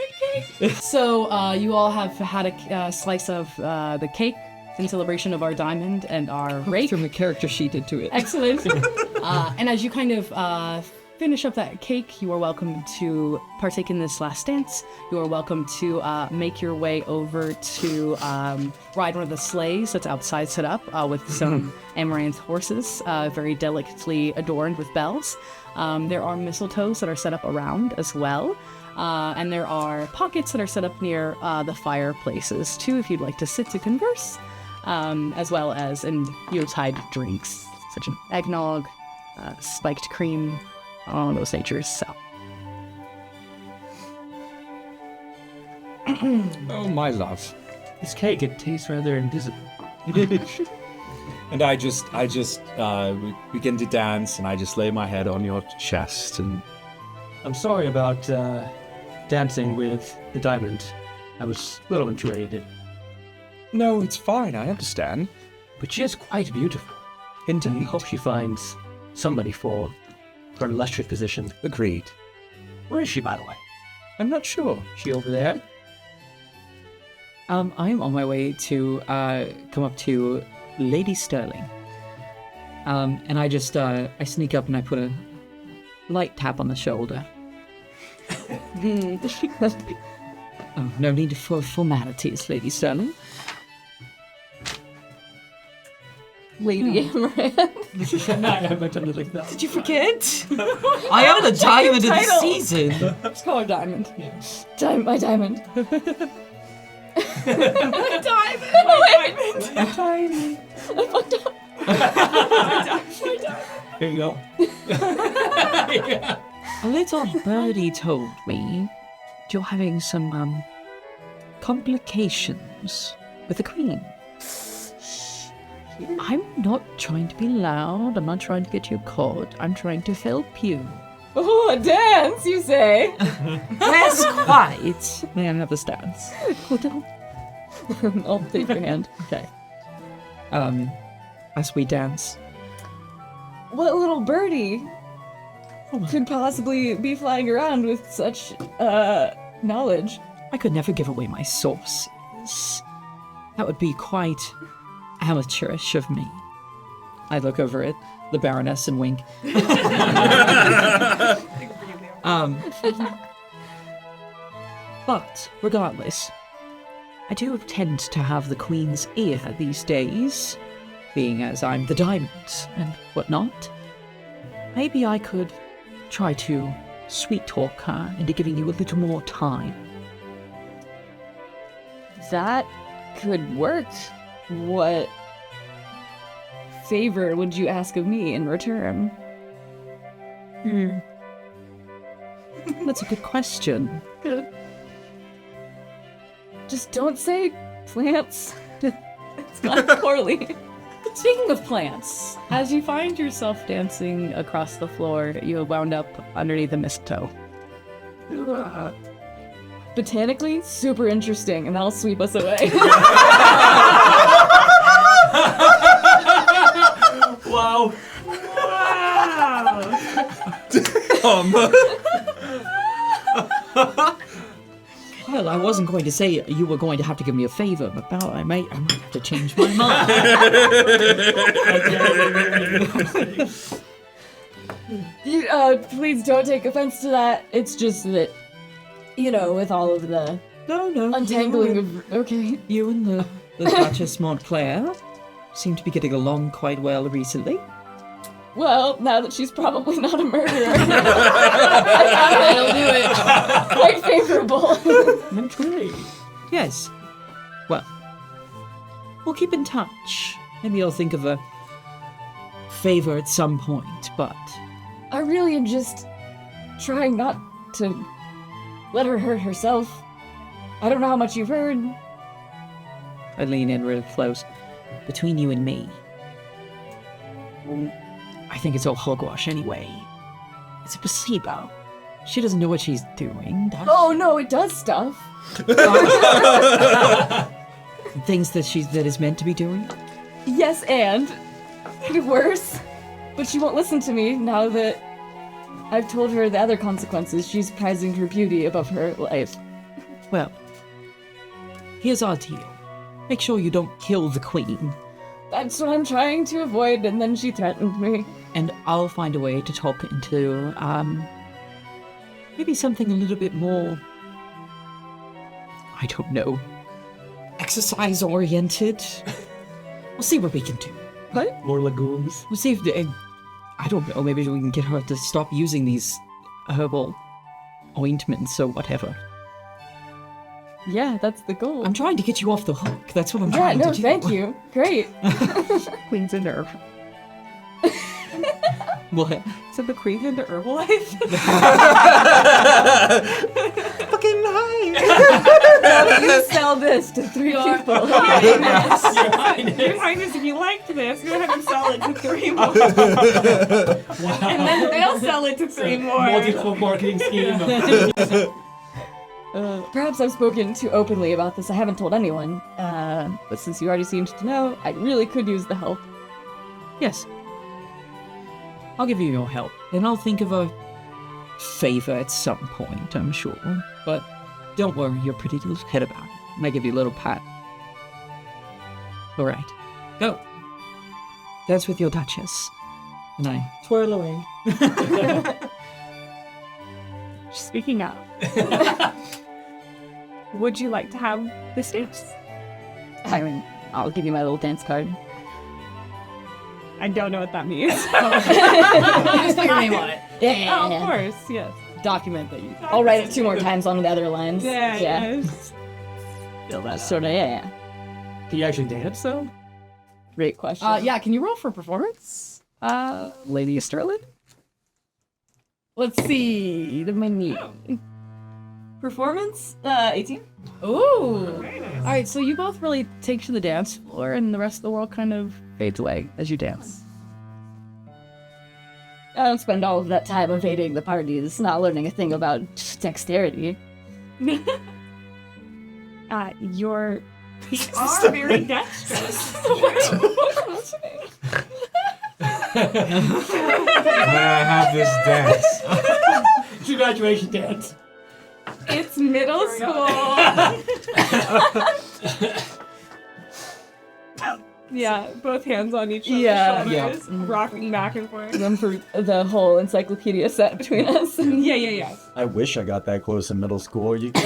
cake. So you all have had a slice of the cake in celebration of our diamond and our rake. From the character sheet into it. Excellent. And as you kind of finish up that cake, you are welcome to partake in this last dance. You are welcome to make your way over to ride one of the sleighs that's outside set up with some amaranth horses, very delicately adorned with bells. There are mistletoes that are set up around as well. And there are pockets that are set up near the fireplaces too, if you'd like to sit to converse, as well as Yuletide drinks such as eggnog, spiked cream, all those natures. So Oh, my love. This cake, it tastes rather invisible. And I just we begin to dance, and I just lay my head on your chest, and I'm sorry about dancing with the diamond. I was a little infuriated. no, it's fine. I understand. But she is quite beautiful. I Indeed. hope she finds somebody for her illustrious position. Agreed. Where is she, by the way? I'm not sure. She over there? I am on my way to come up to Lady Sterling. And I just I sneak up and I put a light tap on the shoulder. Oh, no need for formalities, Lady Sterling. Lady Amaranth. I have my tongue like that. Did you forget? I am the diamond of the title. season. let's call her Diamond. My diamond. Diamond. Diamond. Here you go. A little birdie told me you're having some complications with the Queen. I'm not trying to be loud. I'm not trying to get you caught. I'm trying to help you. Oh, a dance, you say? Yes, quite. May I have this dance? I'll take your hand. Okay. As we dance. What little birdie could possibly be flying around with such knowledge? I could never give away my sources. That would be quite amateurish of me. I look over at the Baroness and wink. But regardless, I do tend to have the Queen's ear these days, being as I'm the diamond and whatnot. Maybe I could try to sweet talk her into giving you a little more time. That could work. What favor would you ask of me in return? That's a good question. Just don't say plants. It's gone poorly. Speaking of plants, as you find yourself dancing across the floor, you wound up underneath a mistletoe. Botanically, super interesting, and that'll sweep us away. Wow. Well, I wasn't going to say you were going to have to give me a favor, but now I might have to change my mind. Please don't take offense to that. It's just that, with all of the No. untangling of... Okay. You and the Duchess Montclair seem to be getting along quite well recently. Well, now that she's probably not a murderer, I'll do it. Quite favorable. That's great. Yes. Well, we'll keep in touch. Maybe I'll think of a favor at some point, but... I really am just trying not to let her hurt herself. I don't know how much you've heard. I lean in really close. Between you and me, I think it's all hogwash anyway. It's a placebo. She doesn't know what she's doing, does Oh no, it does stuff. Things that is meant to be doing? Yes, and worse. But she won't listen to me now that I've told her the other consequences. She's prizing her beauty above her life. Well, here's our deal. Make sure you don't kill the Queen, That's what I'm trying to avoid, and then she threatened me. and I'll find a way to talk into, maybe something a little bit more, I don't know, exercise-oriented. We'll see what we can do. More legumes. We'll see if, I don't know, maybe we can get her to stop using these herbal ointments or whatever. Yeah, that's the goal. I'm trying to get you off the hook. That's what I'm yeah, trying no, to do. thank you. Great. Queen's a nerve. What? So the Queen and the Herbalife? Fucking nice! You sell this to 3 people. Your Highness, if you liked this, go ahead and sell it to 3 more. And then they'll sell it to 3 more. Multiple marketing scheme. Perhaps I've spoken too openly about this. I haven't told anyone. But since you already seemed to know, I really could use the help. Yes. I'll give you your help. And I'll think of a favor at some point, I'm sure. But don't worry your pretty little head about it. And I give you a little pat. Alright. Go. Dance with your Duchess. And I twirl away. Speaking of, would you like to have this dance? I mean, I'll give you my little dance card. I don't know what that means. Just put your name on it. Yeah. Oh, of course, yes. Document that you. I'll write it 2 more times on the other lines. Yes. Fill that out. Sort of, yeah. Can you actually dance though? Great question. Yeah, can you roll for performance? Lady Sterling? Let's see. The menu. performance. 18. Ooh. All right, so you both really take to the dance floor, and the rest of the world kind of fades away as you dance. I don't spend all of that time evading the parties, not learning a thing about dexterity. You're are very dexterous. May I have this dance? It's your graduation dance. It's middle school. Yeah, both hands on each other's shoulders, rocking back and forth. Room for the whole encyclopedia set between us. Yeah. I wish I got that close in middle school. You can...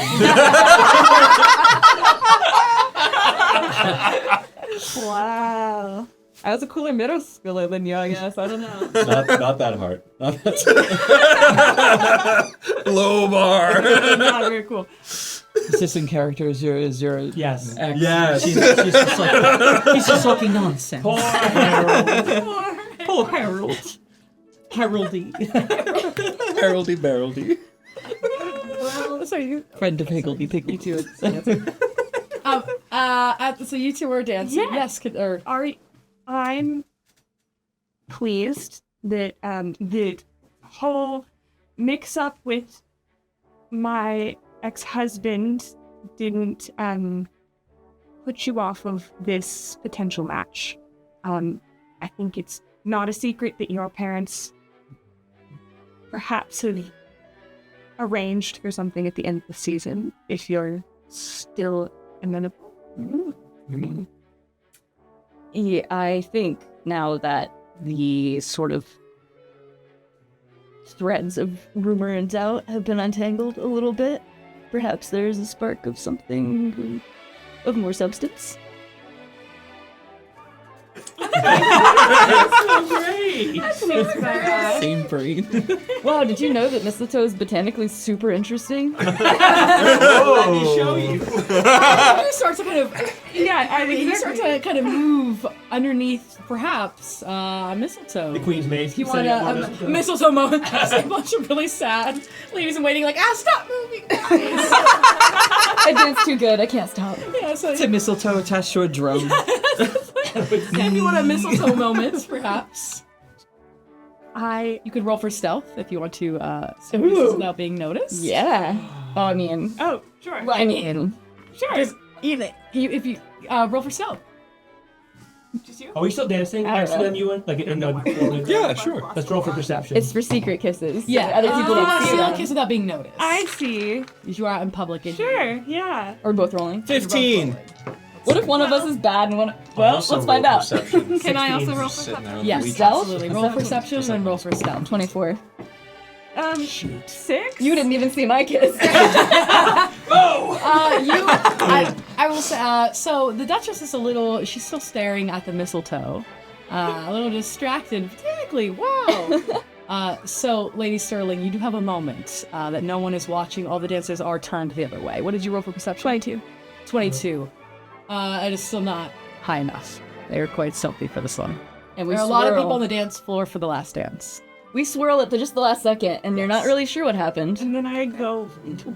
Wow. I was a cooler middle schooler than you, I guess. I don't know. not that hard. Not that Low bar. Not very cool. Assistant character is your Yes. ex. Yes. She's just like, he's just talking nonsense. Poor Harold. Poor Harold. Haroldy. Barreldy, barreldy. Sorry, Friend of Higgledy Piggledy. you two. So you two were dancing. Yeah. Yes. I'm pleased that the whole mix-up with my ex-husband didn't put you off of this potential match. I think it's not a secret that your parents perhaps have arranged for something at the end of the season, if you're still amenable. Yeah, I think now that the sort of threads of rumor and doubt have been untangled a little bit, perhaps there's a spark of something of more substance. That's so great. Same brain. Wow, did you know that mistletoe is botanically super interesting? Let me show you. You start to kind of you start to kind of move underneath, perhaps mistletoe. The Queen's maid You keeps want saying a mistletoe moment? There's a bunch of really sad ladies in waiting, like, stop moving, guys. I dance too good, I can't stop. Yeah, so It's a mistletoe attached to a drum. if you want a mistletoe moment, perhaps I you could roll for stealth if you want to steal pieces without being noticed. Yeah. I mean, sure. Sure. Just if you roll for stealth. Just you? Are we still dancing? I don't Actually, know. then you went like in the Yeah, sure. Let's roll for perception. it's for secret kisses. Yeah, Other people you don't want to see steal a them. kiss without being noticed. I see. You are out in public. And Sure, yeah. Or both rolling. 15. What if one of us is bad and one... Well, let's find out. Can I also roll for Sitting there something? on the Yes, bleachers. Stealth? absolutely. Roll perception and roll for stealth. 24. 6? You didn't even see my kiss. I will say, so the Duchess is she's still staring at the mistletoe. A little distracted. Technically, wow. So, Lady Sterling, you do have a moment that no one is watching. All the dancers are turned the other way. What did you roll for perception? 22. 22. It is still not high enough. They are quite stealthy for this one. And we There are a lot of people on the dance floor for the last dance. We swirl at just the last second, and you're not really sure what happened. And then I go,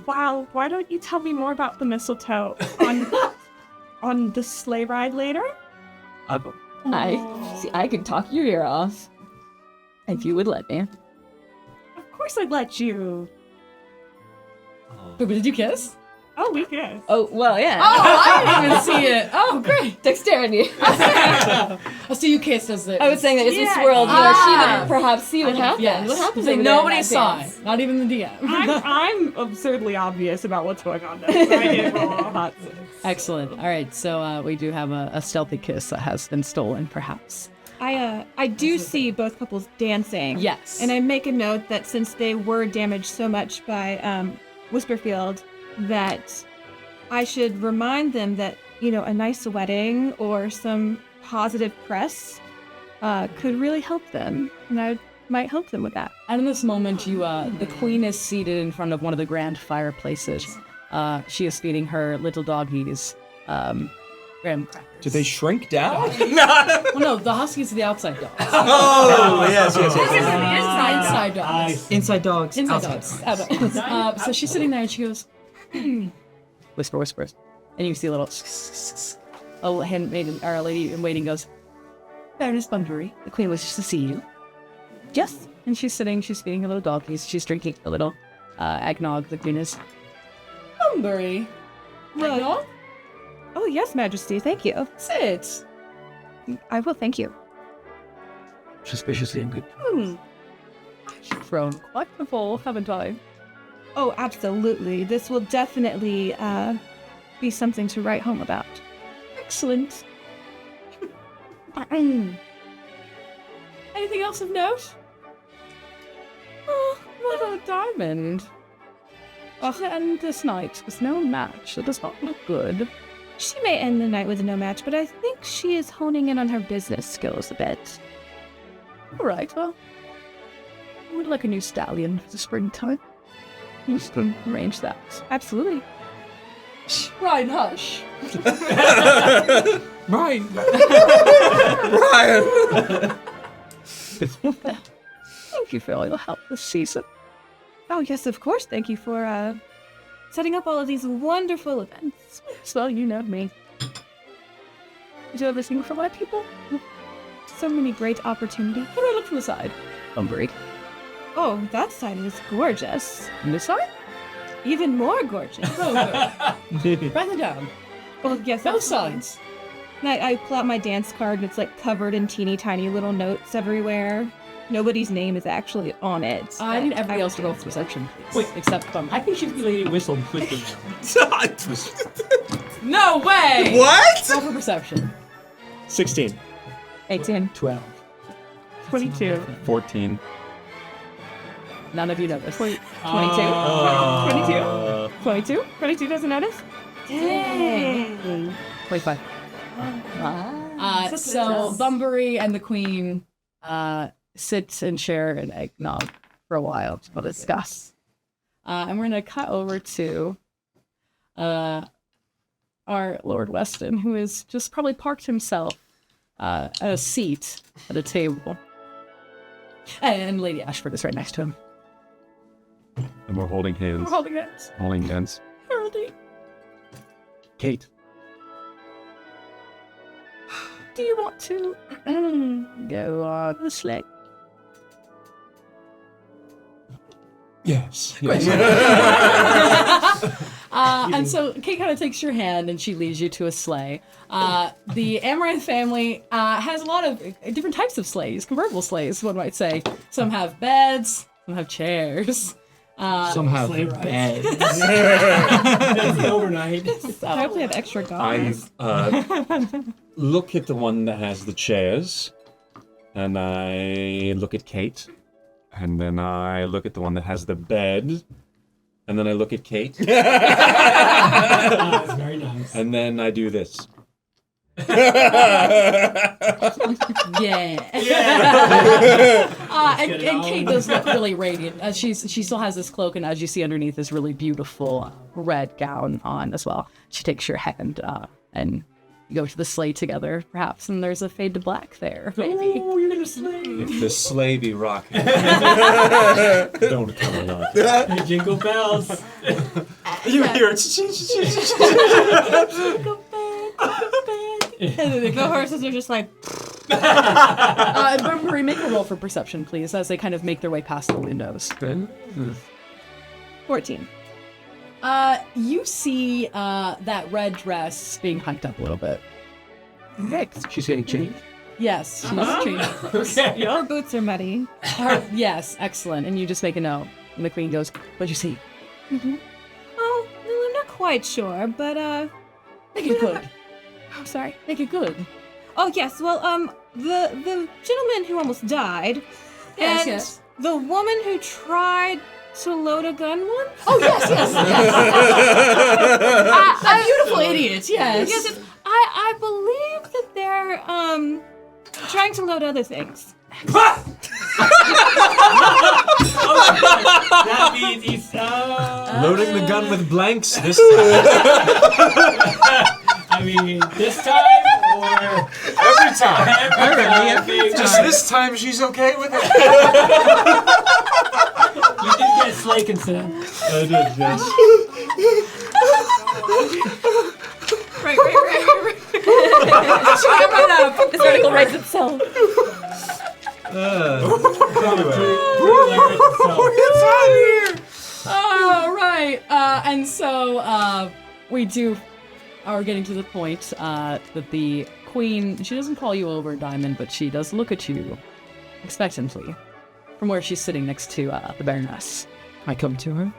wow, why don't you tell me more about the mistletoe on the sleigh ride later? I could talk your ear off. If you would let me. Of course I'd let you. But did you kiss? Oh, we kissed. Oh, well, yeah. I didn't even see it. Oh, great. Dexterity. So you kissed as it. I was saying that as we Yeah. swirled, she didn't perhaps see what happened. Yes. What happens Like, over there in nobody that saw dance? it. Not even the DM. I'm absurdly obvious about what's going on there. So I did roll a hot 6. Excellent. All right, so we do have a stealthy kiss that has been stolen, perhaps. I do see both couples dancing. Yes. And I make a note that since they were damaged so much by Whisperfield, that I should remind them that, a nice wedding or some positive press could really help them. And I might help them with that. And in this moment, the queen is seated in front of one of the grand fireplaces. She is feeding her little doggies graham crackers. Did they shrink down? Well, no, the huskies are the outside dogs. Oh, yes. Inside dogs. Inside dogs. Inside outside dogs. So she's sitting there and she goes, Whisper, whispers. And you see a little... A handmaiden, or a lady in waiting goes, Baroness Bunbury, the queen wishes to see you. Yes. And she's sitting, she's feeding her little doggies, she's drinking a little eggnog, the queen is. Bunbury. Eggnog? Oh, yes, Majesty, thank you. Sit. I will, thank you. Suspiciously good. I've grown quite the full, haven't I? Oh, absolutely. This will definitely be something to write home about. Excellent. Anything else of note? Oh, little diamond. To end this night with no match. That does not look good. She may end the night with no match, but I think she is honing in on her business skills a bit. All right, well, I would like a new stallion for the springtime. Let's arrange that. Absolutely. Ryan, hush. Right. Brian! Thank you for all your help this season. Oh, yes, of course. Thank you for setting up all of these wonderful events. So you know me. You do everything for my people. So many great opportunities. How do I look from the side? Bunbury. Oh, that side was gorgeous. From this side? Even more gorgeous. Oh, good. Write it down. Well, yes, Both absolutely. sides. And I pull out my dance card, and it's like covered in teeny tiny little notes everywhere. Nobody's name is actually on it. I need everybody else to roll for perception, please. Wait. Except Bunbury. I think she's the lady whistled twisted. No way! What? Roll for perception. 16. 18. 12. 22. 14. None of you notice. 22. 22? 22 doesn't notice? Dang. 25. So Bunbury and the queen sit and share an eggnog for a while to discuss. And we're going to cut over to our Lord Weston, who is just probably parked himself at a seat at a table. And Lady Ashford is right next to him. And we're holding hands. We're holding hands. Holding hands. Haroldie, Kate. do you want to go on the sleigh? Yes. And so Kate kind of takes your hand and she leads you to a sleigh. The Amaranth family has a lot of different types of sleighs, convertible sleighs, one might say. Some have beds, some have chairs. Some have beds. Overnight. I hope they have extra gauze. I look at the one that has the chairs, and I look at Kate, and then I look at the one that has the bed, and then I look at Kate, That's very nice. and then I do this. Yeah. And Kate does look really radiant. As she still has this cloak, and as you see underneath, this really beautiful red gown on as well. She takes your hand and you go to the sleigh together, perhaps, and there's a fade to black there. Maybe. Oh, you're gonna slay. If the sleigh be rocking, don't come along. Jingle bells. You hear it. And then The horses are just like, Bunbury, make a roll for perception, please, as they kind of make their way past the windows. 14. You see that red dress being hiked up a little bit. Okay, she's getting changed. Yes, she's changed. Your boots are muddy. Yes, excellent. And you just make a note. And the queen goes, what'd you see? Oh, well, I'm not quite sure, but, Make it good. I'm sorry. Make it good. Oh, yes, well, the gentleman who almost died, Yes, and yes. the woman who tried to load a gun once? Oh, yes, yes, yes. A beautiful idiot, yes. Yes, I believe that they're, trying to load other things. That means he's Loading the gun with blanks this I mean, this time or Every time. every time. Just this time she's okay with it. You did get sleigh consent. I did, yes. This article writes itself. All right. And so we are getting to the point that the queen, she doesn't call you over, Diamond, but she does look at you expectantly from where she's sitting next to the Baroness. I come to her.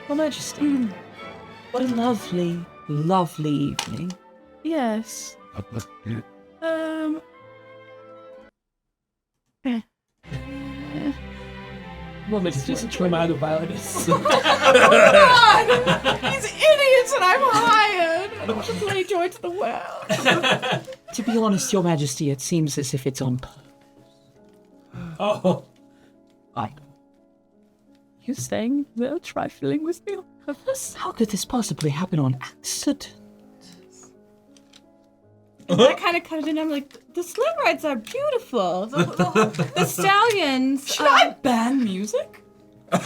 Your Majesty, what a lovely, lovely evening. Yes. Well, just trim out the violinist. God! These idiots and I'm hired! I don't want to play Joy to the Well. To be honest, Your Majesty, it seems as if it's on purpose. Oh. You saying they're trifling with me on purpose? How could this possibly happen on accident? I kind of cut it in. I'm like, the sled rides are beautiful. The stallions. Should I ban music? It's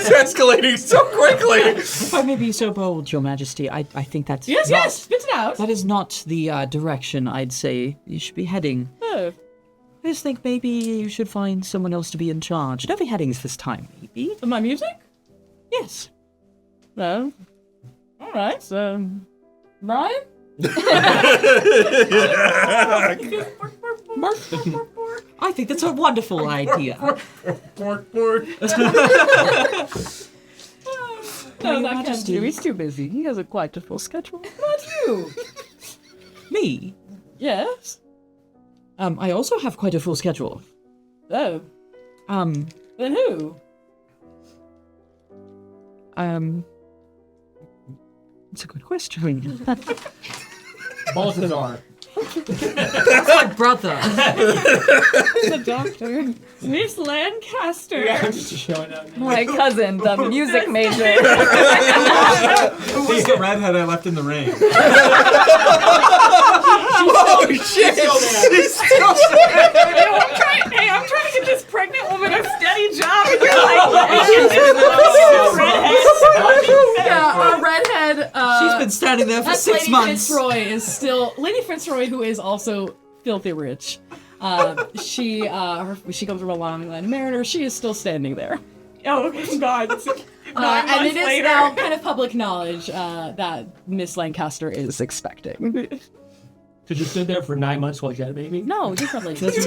escalating so quickly. If I may be so bold, Your Majesty, I think that's Yes, spit it out. that is not the direction I'd say you should be heading. Oh. I just think maybe you should find someone else to be in charge. No beheadings this time, maybe. Of my music? Yes. No. All right, so... Brian? I think that's a wonderful idea. No, that can't do. He's too busy. He has quite a full schedule. Not you. Me? Yes. I also have quite a full schedule. Oh. Then who? It's a good question. Balthazar. That's my brother. The doctor. Miss Lancaster. Yeah, I'm just showing up. My cousin, the music major. Who's the redhead I left in the rain? Oh shit! She's still I'm trying to get this pregnant woman a steady job. And you're like, Yeah, our redhead. She's been standing there for that's 6 Lady months. Fitzroy is still Lady Fitzroy, who is also filthy rich. She comes from a long line of mariners. She is still standing there. oh God. And it is now kind of public knowledge that Miss Lancaster is expecting. Did you sit there for 9 months while you had a baby? No, different ladies.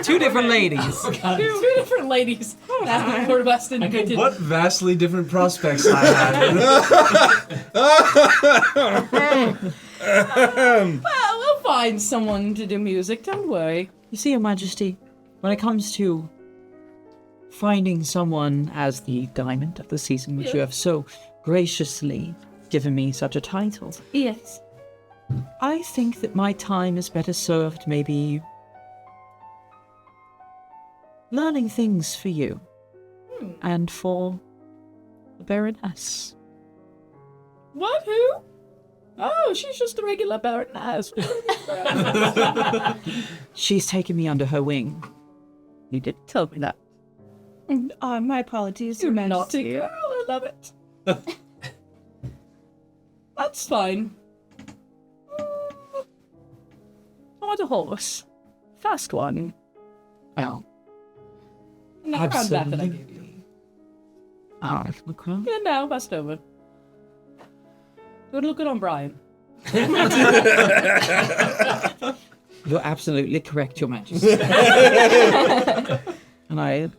Two different ladies. Two different ladies. That's the Lord Weston did. What vastly different prospects I had. Well, we'll find someone to do music. Don't worry. You see, Your Majesty, when it comes to finding someone as the diamond of the season, which you have so graciously given me such a title, Yes. I think that my time is better served maybe learning things for you and for the Baroness. What? Who? Oh, she's just a regular Baroness. She's taken me under her wing. You didn't tell me that. My apologies, You're Your naughty Majesty. girl. I love it. That's fine. I want a horse. Fast one. Well, And that crown back that I gave you. the crown? Yeah, now, passed over. Don't look good on Brian. You're absolutely correct, Your Majesty. And I...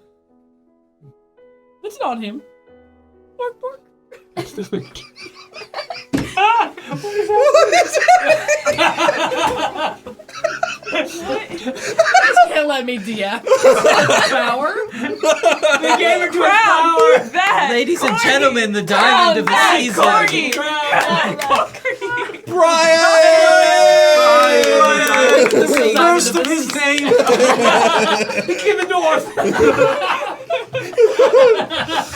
It's not him. Bork, bork. Can't let me DM. Power. They gave her power. That. Ladies and gentlemen, the diamond of the season. Brian! The first of his name. Give the dwarf.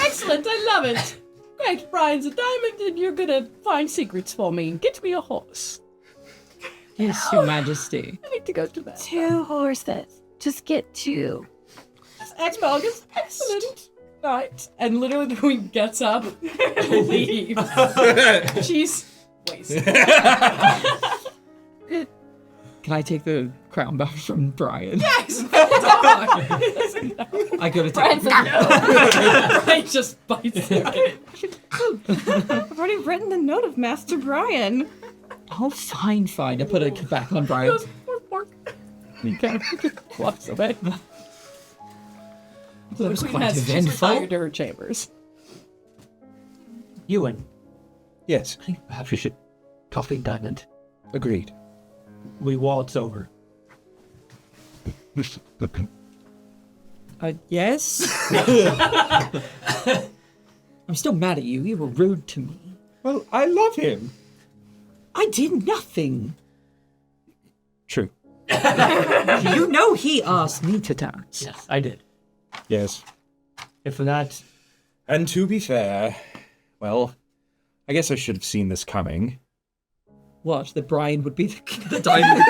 Excellent, I love it. Great, Brian's a diamond, and you're gonna find secrets for me. Get me a horse. Yes, Your Majesty. I need to go to that. 2 horses. Just get 2. Expo is excellent. Right. And literally the queen gets up and leaves. She's waist. Can I take the crown back from Brian? Yes! I go to Brian take said no. Brian just bites it. I've already written the note of Master Brian. Oh, fine. I put it back on Brian. He kind of walks away. That was Queen quite has just eventful. retired to her chambers. Ewan, Yes, I think perhaps we should coffee diamond. agreed. We waltz over. Yes? I'm still mad at you. You were rude to me. Well, I love him. I did nothing. True. You know he asked me to dance. Yes, I did. Yes. If for that, And to be fair, well, I guess I should have seen this coming. What? That Brian would be the diamond?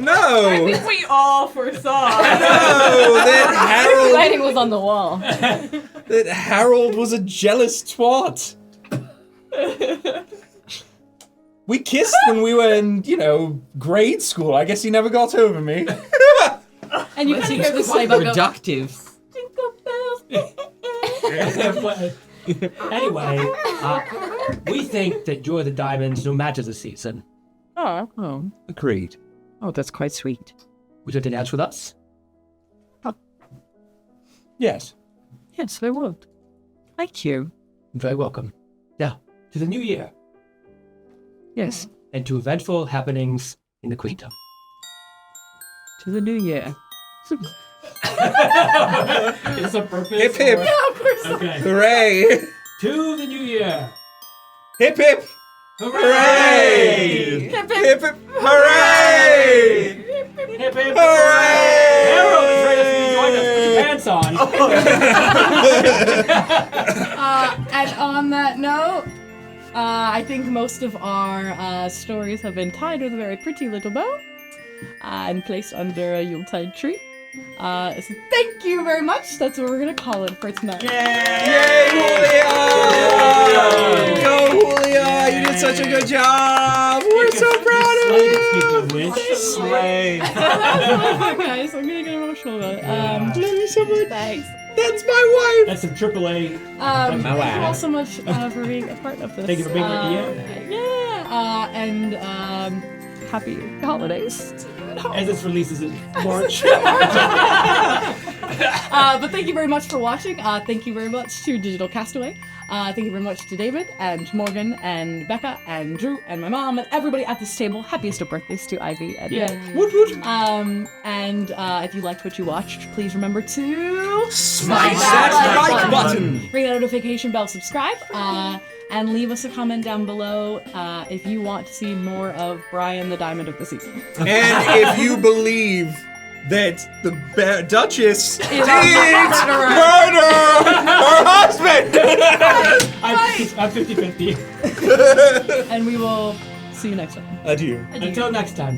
No! We all foresaw. No! That The Harold, writing was on the wall. that Harold was a jealous twat. We kissed when we were in, grade school. I guess he never got over me. And you kind of hear this sleigh bell go, Reductive. anyway, we think that you're the diamonds no matter the season. Oh. Agreed. Oh, that's quite sweet. Would you like to dance with us? Yes. Yes, I would. Thank you. You're very welcome. Now, to the new year, Yes. and to eventful happenings in the Queendom. To the new year. It's a purpose. Hip hip. Okay. Hooray! To the new year. Hip hip. Hooray! Hip hip. Hooray! Hip hip. Hooray! Harold is ready to join us. Put your pants on. and on that note, I think most of our stories have been tied with a very pretty little bow and placed under a Yuletide tree. So thank you very much. That's what we're going to call it for tonight. Yay, Julia! Go, Julia! You did such a good job! We're so proud of you! Speaking of which, Slay! Guys, I'm going to get emotional about it. Love you so much. Thanks. That's my wife! that's some AAA. Thank you all so much for being a part of this. Thank you for being and happy holidays. As this releases in March. But thank you very much for watching. Thank you very much to Digital Castaway. Thank you very much to David and Morgan and Becca and Drew and my mom and everybody at this table. Happiest of birthdays to Ivy and Woot woot! and if you liked what you watched, please remember to Smash that like button! ring the notification bell, subscribe, and leave us a comment down below if you want to see more of Brian the Diamond of the Season. And if you believe that the Duchess did murder her husband! I'm 50-50. And we will see you next time. Adieu. Until next time.